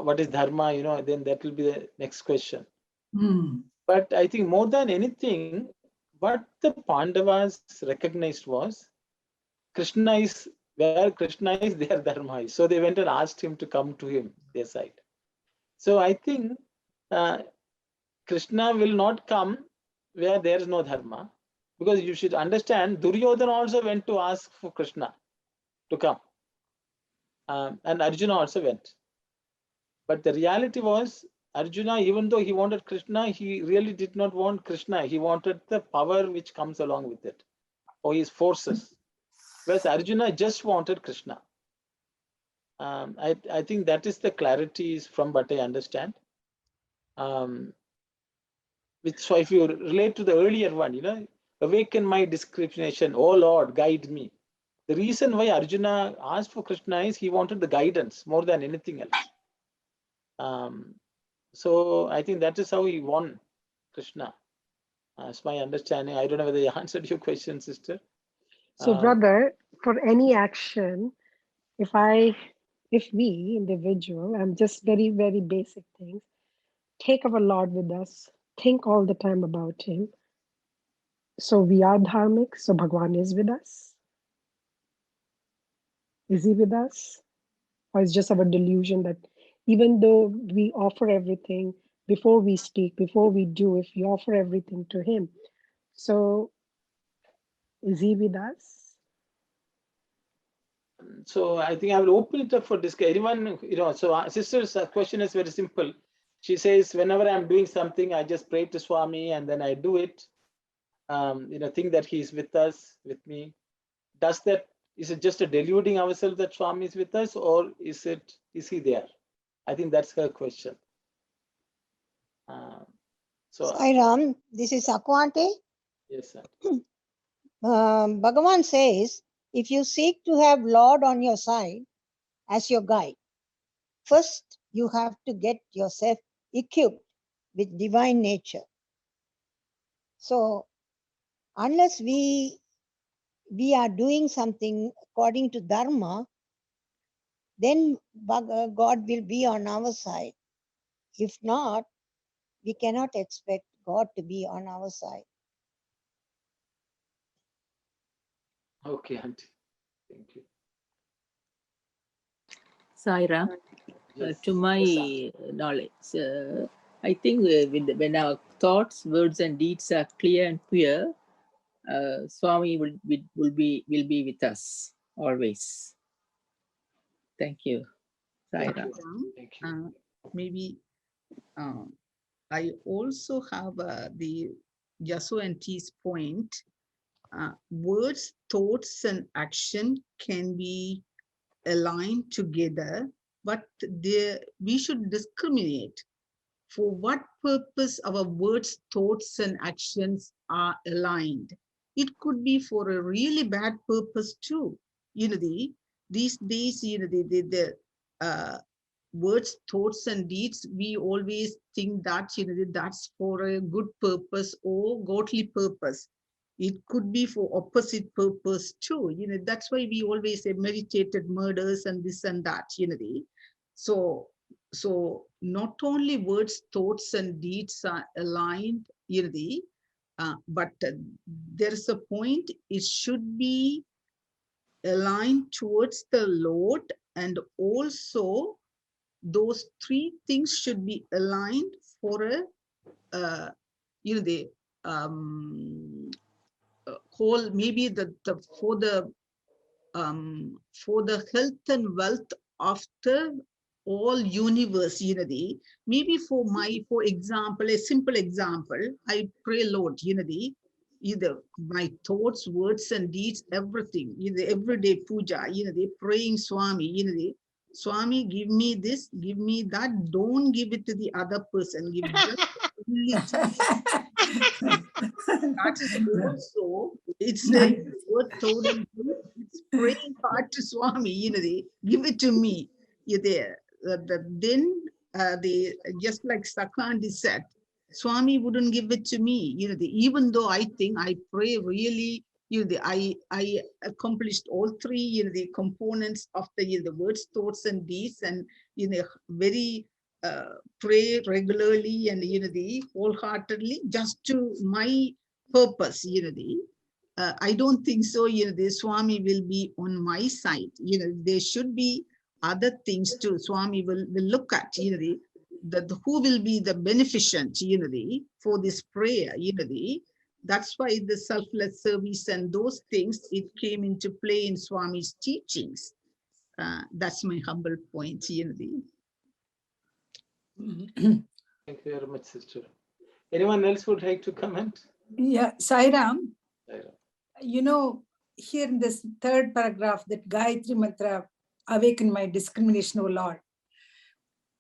what is dharma? Then that will be the next question. But I think more than anything, what the Pandavas recognized was Krishna is where Krishna is, their dharma is. So they went and asked him to come to him, their side. So I think Krishna will not come where there is no dharma, because you should understand Duryodhana also went to ask for Krishna to come. And Arjuna also went. But the reality was, Arjuna, even though he wanted Krishna, he really did not want Krishna. He wanted the power which comes along with it, or his forces. Whereas Arjuna just wanted Krishna. I think that is the clarity from what I understand. So if you relate to the earlier one, awaken my discrimination, oh Lord, guide me. The reason why Arjuna asked for Krishna is he wanted the guidance more than anything else. So I think that is how he won Krishna. That's my understanding. I don't know whether I answered your question, sister. So brother, for any action, if we individual, I'm just very, very basic things, take our Lord with us, think all the time about him. So we are dharmic, so Bhagawan is with us. Is he with us? Or is just our delusion that even though we offer everything, before we speak, before we do, if we offer everything to him, so is he with us? So I think I will open it up for discussion. Anyone, so our sister's question is very simple. She says, whenever I'm doing something, I just pray to Swami and then I do it. Think that he is with us, with me. Is it just a deluding ourselves that Swami is with us, or is he there? I think that's her question. Sai Ram, this is Akwante. Yes, sir. Bhagavan says, if you seek to have Lord on your side as your guide, first you have to get yourself equipped with divine nature. So unless we are doing something according to dharma, then God will be on our side. If not, we cannot expect God to be on our side. Okay, Auntie. Thank you. Saira, Yes. to my knowledge, I think when our thoughts, words, and deeds are clear and pure, Swami will be with us always. Thank you. Thank Saira. you. Thank you. Maybe I also have the Yasu and T's point. Words, thoughts, and action can be aligned together, but we should discriminate for what purpose our words, thoughts, and actions are aligned. It could be for a really bad purpose too. These days, the words, thoughts, and deeds, we always think that that's for a good purpose or godly purpose. It could be for opposite purpose too. That's why we always say meditated murders and this and that. So not only words, thoughts, and deeds are aligned, but there is a point. It should be aligned towards the Lord, and also those three things should be aligned for the whole, maybe for the health and wealth of the all universe. Maybe for example, a simple example, I pray, Lord, either my thoughts, words, and deeds, everything, everyday puja, praying Swami, Swami, give me this, give me that, don't give it to the other person, give just only to me. That is also, it's a word, thought, and deed. It's praying hard to Swami, give it to me. Then just like Sakhandi said, Swami wouldn't give it to me. Even though I think I pray really, I accomplished all three, the components of the words, thoughts, and deeds, and very pray regularly and wholeheartedly just to my purpose. I don't think so. The Swami will be on my side. There should be other things too. Swami will look at. Who will be the beneficent. For this prayer. That's why the selfless service and those things, it came into play in Swami's teachings. That's my humble point. Thank you very much, sister. Anyone else would like to comment? Yeah, Sairam. Here in this third paragraph, that Gayatri Mantra, awaken my discrimination, O Lord.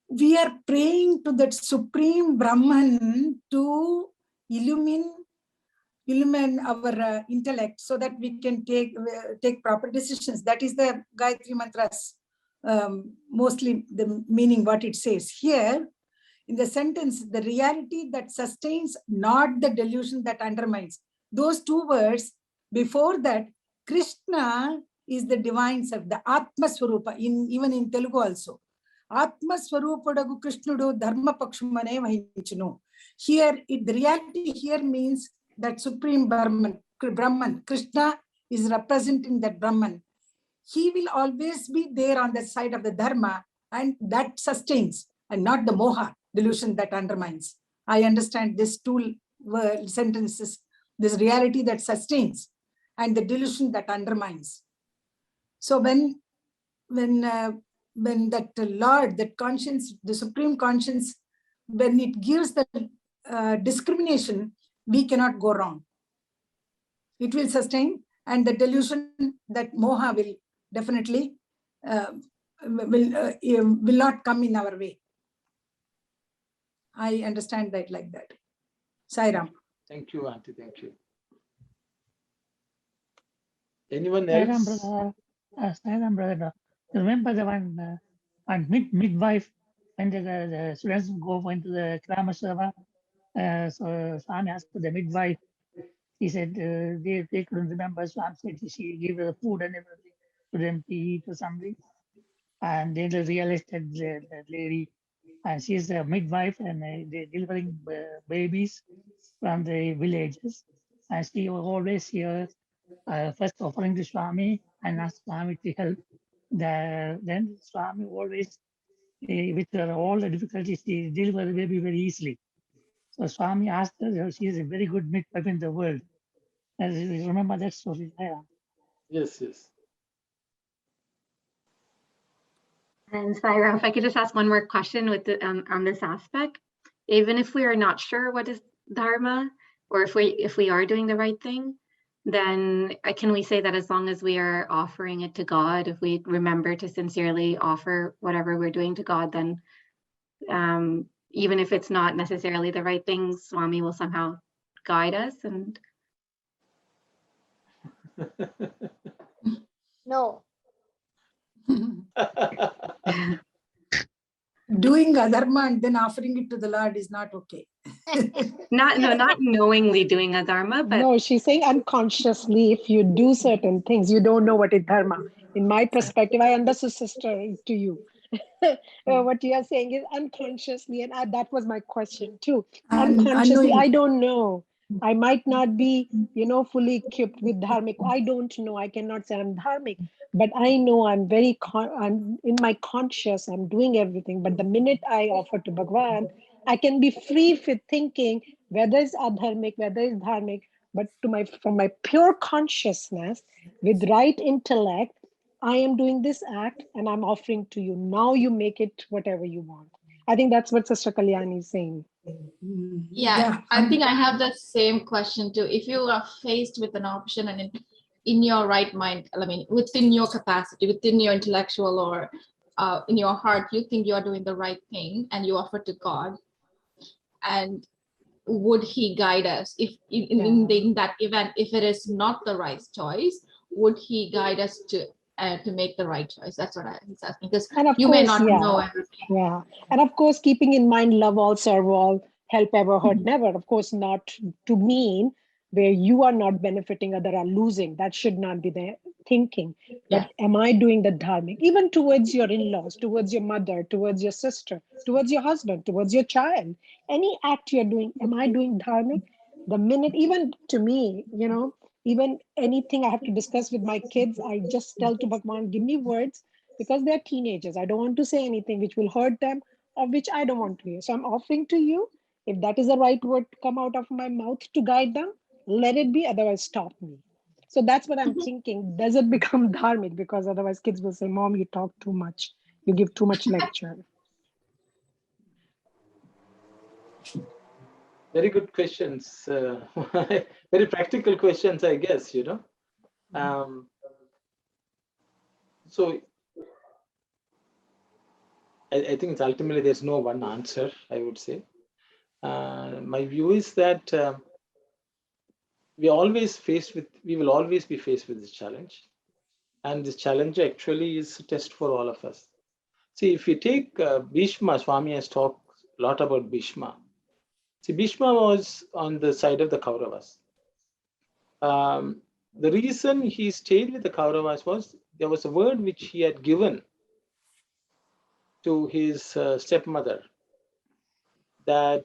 We are praying to that Supreme Brahman to illumine our intellect so that we can take proper decisions. That is the Gayatri Mantra's mostly the meaning, what it says. Here, in the sentence, the reality that sustains, not the delusion that undermines. Those two words, before that, Krishna is the divine self, the Atma Swarupa, even in Telugu also. Atma Swarupa Krishnudu Dharma Pakshamane Vahinchunu. Here, the reality here means that Supreme Brahman, Krishna is representing that Brahman. He will always be there on the side of the Dharma, and that sustains, and not the Moha, delusion that undermines. I understand these two sentences, this reality that sustains and the delusion that undermines. So when that Lord, that conscience, the Supreme Conscience, when it gives the discrimination, we cannot go wrong. It will sustain, and the delusion, that Moha will definitely will not come in our way. I understand that like that. Sairam. Thank you, Auntie. Thank you. Anyone else? Sairam, brother. Remember the one midwife, when the students go into the Krama Seva. So Swami asked the midwife. He said they couldn't remember. Swami said she gave the food and everything to them to eat or something. And then they realized that the lady, and she's a midwife, and they're delivering babies from the villages. And she was always here, first offering to Swami and asked Swami to help. Then Swami always, with all the difficulties, she delivered the baby very easily. So Swami asked her, she is a very good midwife in the world. Remember that story? Yeah. Yes, yes. And Saira, if I could just ask one more question with the, on this aspect, even if we are not sure what is dharma, or if we are doing the right thing, then can we say that as long as we are offering it to God, if we remember to sincerely offer whatever we're doing to God, then even if it's not necessarily the right thing, Swami will somehow guide us? And No. Doing adharma and then offering it to the Lord is not okay. not knowingly doing a dharma, but No, she's saying unconsciously, if you do certain things, you don't know what is dharma. In my perspective, I understood, sister, to you. What you are saying is unconsciously, and that was my question too. Unconsciously, I don't know. I might not be, fully equipped with dharmic. I don't know. I cannot say I'm dharmic, but I know I'm very, I'm in my conscious, I'm doing everything. But the minute I offer to Bhagawan, I can be free with thinking whether it's adharmic, whether it's dharmic, but from my pure consciousness, with right intellect, I am doing this act and I'm offering to you. Now you make it whatever you want. I think that's what Sister Kalyani is saying. Yeah, I think I have the same question too. If you are faced with an option and in your right mind, I mean, within your capacity, within your intellectual or in your heart, you think you are doing the right thing and you offer to God, and would he guide us if in that event, if it is not the right choice, would he guide us to make the right choice? That's what I was asking, because you may not know everything. Yeah, and of course, keeping in mind, love all, serve all, help ever, hurt never. Of course, not to mean where you are not benefiting, other are losing. That should not be the thinking. But am I doing the dharmic? Even towards your in-laws, towards your mother, towards your sister, towards your husband, towards your child. Any act you're doing, am I doing dharmic? The minute, even to me, even anything I have to discuss with my kids, I just tell to Bhagawan, give me words, because they're teenagers. I don't want to say anything which will hurt them or which I don't want to hear. So I'm offering to you. If that is the right word to come out of my mouth to guide them, let it be, otherwise stop me. So that's what I'm thinking. Does it become dharmic? Because otherwise kids will say, Mom, you talk too much. You give too much lecture. Very good questions. Very practical questions, I guess, So I think it's ultimately there's no one answer, I would say. My view is that we will always be faced with this challenge. And this challenge actually is a test for all of us. See, if you take Bhishma, Swami has talked a lot about Bhishma. See, Bhishma was on the side of the Kauravas. The reason he stayed with the Kauravas was there was a word which he had given to his stepmother, that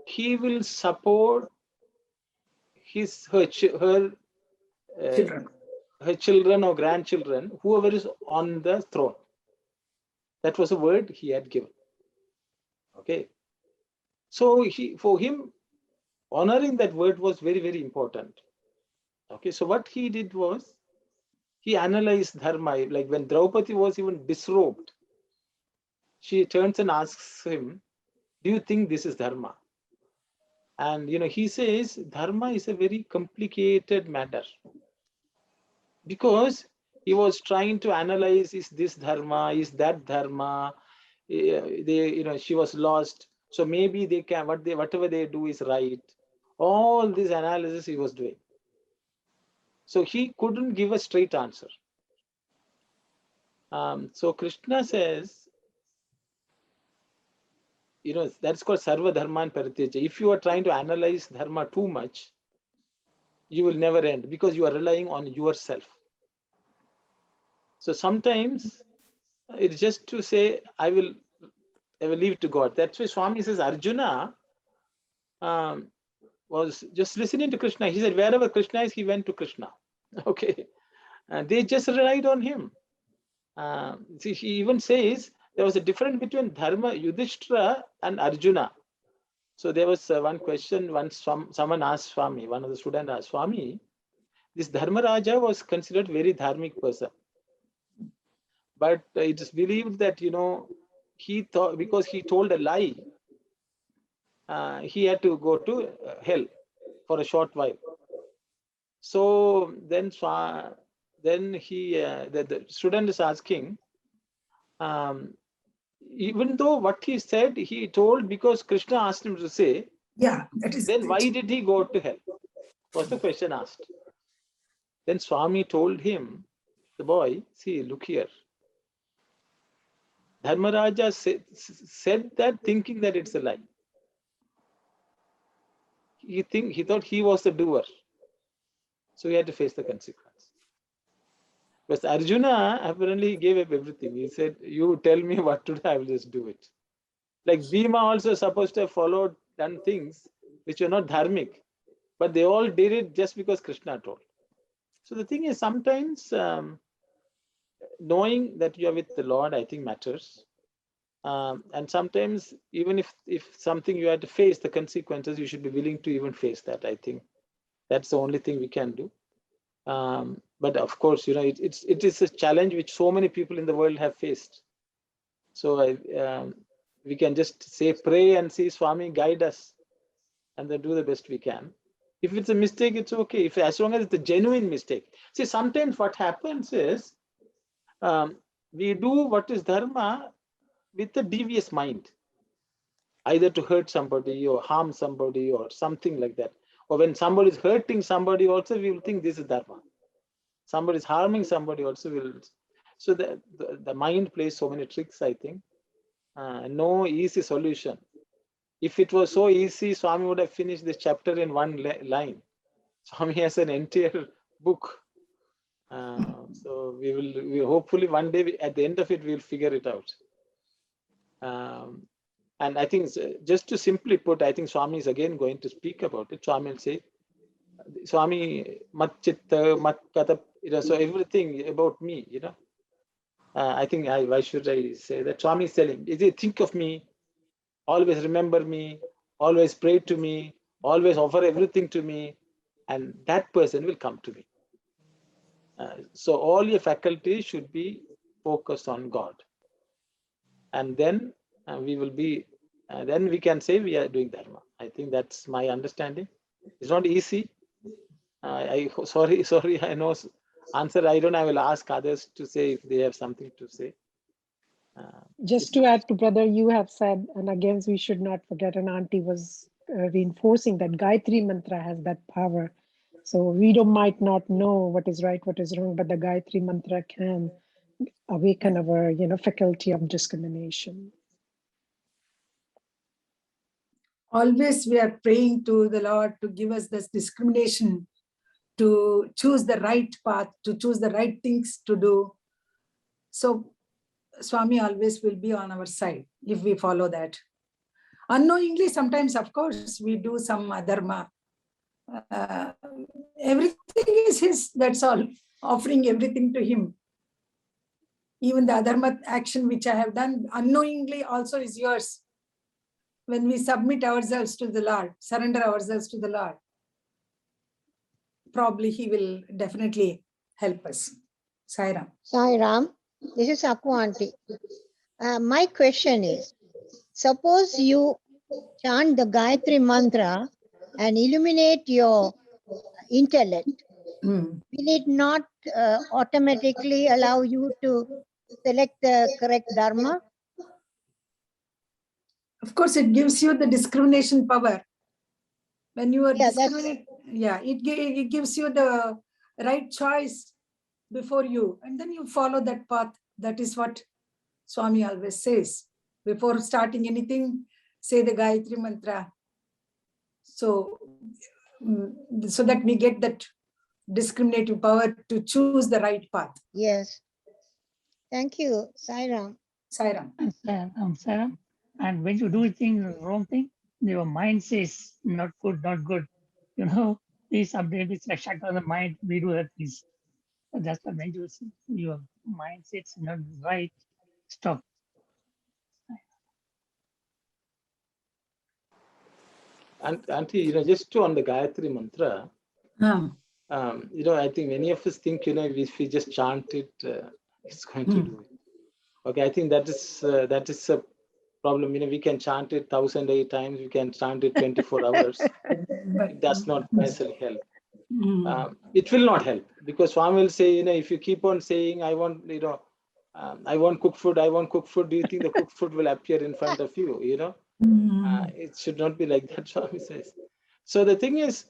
he will support her children or grandchildren, whoever is on the throne. That was a word he had given. Okay. So for him, honoring that word was very, very important. Okay. So what he did was, he analyzed dharma. Like when Draupadi was even disrobed, she turns and asks him, do you think this is dharma? And he says dharma is a very complicated matter, because he was trying to analyze, is this dharma, is that dharma? She was lost, so maybe they can, whatever they do is right. All this analysis he was doing, so he couldn't give a straight answer. So Krishna says, that's called sarva dharman parityaja. If you are trying to analyze dharma too much, you will never end, because you are relying on yourself. So sometimes it's just to say, I will leave it to God. That's why Swami says Arjuna was just listening to Krishna. He said wherever Krishna is, he went to Krishna. Okay, and they just relied on him. See, he even says there was a difference between Dharma, Yudhishthira and Arjuna. So there was one question once someone asked Swami, one of the students asked Swami, this Dharma Raja was considered very dharmic person, But it is believed that, he thought because he told a lie, he had to go to hell for a short while. So then the student is asking, even though what he said, he told because Krishna asked him to say, Yeah, that is then it. why did he go to hell? Was the question asked. Then Swami told him, the boy, see, look here. Dharmaraja said that thinking that it's a lie. He thought he was the doer. So he had to face the consequence. But Arjuna, apparently, he gave up everything. He said, you tell me what to do, I will just do it. Like Bhima also supposed to have done things which were not dharmic, but they all did it just because Krishna told. So the thing is, sometimes knowing that you are with the Lord, I think matters. And sometimes, even if something you had to face the consequences, you should be willing to even face that. I think that's the only thing we can do. But of course, it is a challenge which so many people in the world have faced. So we can just say, pray and see Swami guide us, and then do the best we can. If it's a mistake, it's okay. As long as it's a genuine mistake. See, sometimes what happens is we do what is dharma with a devious mind, either to hurt somebody or harm somebody or something like that. Or when somebody is hurting somebody, also we will think this is dharma. Somebody is harming somebody, also will. So the mind plays so many tricks, I think. No easy solution. If it was so easy, Swami would have finished this chapter in one line. Swami has an entire book. So we hopefully one day, at the end of it, we'll figure it out. And I think, just to simply put, I think Swami is again going to speak about it. Swami will say, Swami, mat chitta, mat kata, so everything about me, I think, why should I say that? Swami is telling, think of me, always remember me, always pray to me, always offer everything to me, and that person will come to me. So all your faculties should be focused on God. And then we will be, then we can say we are doing Dharma. I think that's my understanding. It's not easy. Sorry, I know answer. I will ask others to say if they have something to say. Just to add to brother, you have said, and again, we should not forget, and Auntie was reinforcing that Gayatri Mantra has that power. So we might not know what is right, what is wrong, but the Gayatri Mantra can awaken our, faculty of discrimination. Always we are praying to the Lord to give us this discrimination, to choose the right path, to choose the right things to do. So Swami always will be on our side if we follow that. Unknowingly, sometimes, of course, we do some dharma. Everything is his, that's all. Offering everything to him. Even the adharma action which I have done unknowingly also is yours. When we submit ourselves to the Lord, surrender ourselves to the Lord, probably he will definitely help us. Sai Ram. Sai Ram, this is Akku Auntie. My question is, suppose you chant the Gayatri Mantra and illuminate your intellect, will it not automatically allow you to select the correct Dharma? Of course, it gives you the discrimination power. When you are discriminate, it gives you the right choice before you, and then you follow that path. That is what Swami always says. Before starting anything, say the Gayatri Mantra. So that we get that discriminative power to choose the right path. Yes. Thank you, Sai Ram. Sai Ram. Sarah, and when you do a thing, wrong thing, your mind says not good, not good. Please update this, shut down the mind, we do that, please. That's what when your mind says not right, stop. And Auntie, just on the Gayatri Mantra, I think many of us think, if we just chant it, it's going to do it. Okay, I think that is a problem. We can chant it 1,008 times. We can chant it 24 hours. But, It does not necessarily help. mm, It will not help, because Swami will say, if you keep on saying, I want, I want cooked food, I want cooked food, do you think the cooked food will appear in front of you? It should not be like that, Swami says. So the thing is,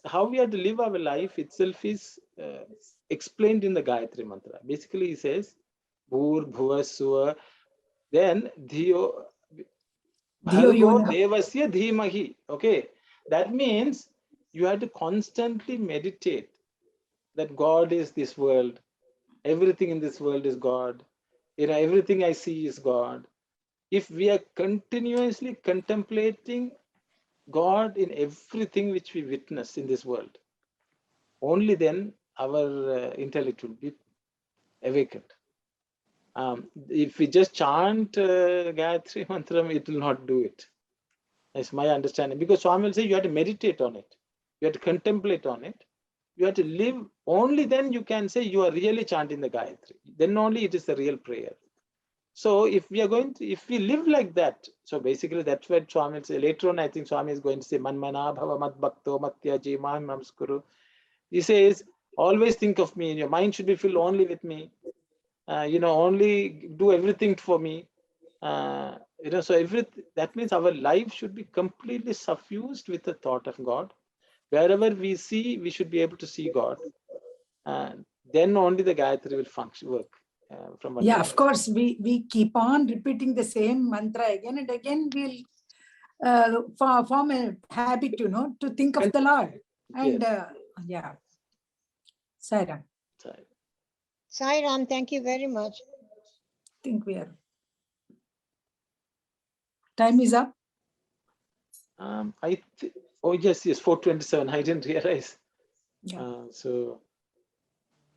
how we have to live our life itself is explained in the Gayatri Mantra. Basically, he says, Bhur Bhuva Suva, then Dhiyo Dhiyo Bhargo Yona. Devasya Dhimahi. Okay, that means you have to constantly meditate that God is this world. Everything in this world is God. Everything I see is God. If we are continuously contemplating God in everything which we witness in this world, only then our intellect will be awakened. If we just chant Gayatri Mantram, it will not do it. That's my understanding. Because Swami will say you have to meditate on it. You have to contemplate on it. You have to live. Only then you can say you are really chanting the Gayatri. Then only it is the real prayer. So if we live like that, so basically that's what Swami will say. Later on, I think Swami is going to say, Manmana bhava mat bhakto matyaji mam namaskuru. He says, always think of me. Your mind should be filled only with me. Only do everything for me. So that means our life should be completely suffused with the thought of God. Wherever we see, we should be able to see God. Then only the Gayatri will work. Yeah, of course, we keep on repeating the same mantra again and again. We'll form a habit, to think of the Lord. And yeah. Sai Ram. Sai Ram, thank you very much. I think we are. Time is up. Oh yes, 4:27. I didn't realize. Yeah. So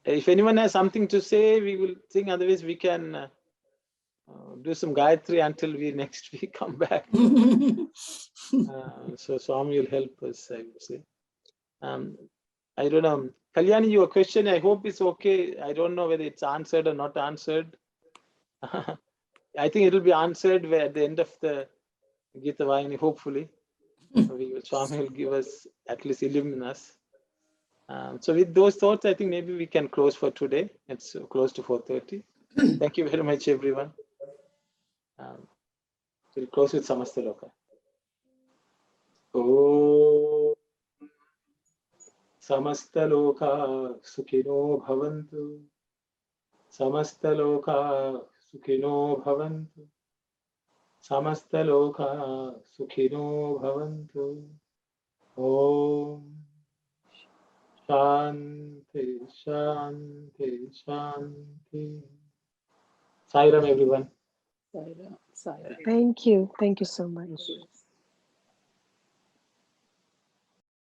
if anyone has something to say, we will sing. Otherwise, we can do some Gayatri until we next week come back. So Swami will help us, I would say. I don't know. Kalyani, your question, I hope it's okay. I don't know whether it's answered or not answered. I think it will be answered at the end of the Geetha Vahini, hopefully. Swami will give us, at least illumine us. So with those thoughts, I think maybe we can close for today. It's close to 4:30. Thank you very much, everyone. We'll close with Samasta Loka. Oh, Samasta Loka Sukhino Bhavantu. Samasta Loka Sukhino Bhavantu. Samasta Loka Sukhino Bhavantu. Om Shanti, Shanti, Shanti. Sai Ram, everyone. Sai Ram, Sai Ram. Thank you. Thank you so much. Thank you.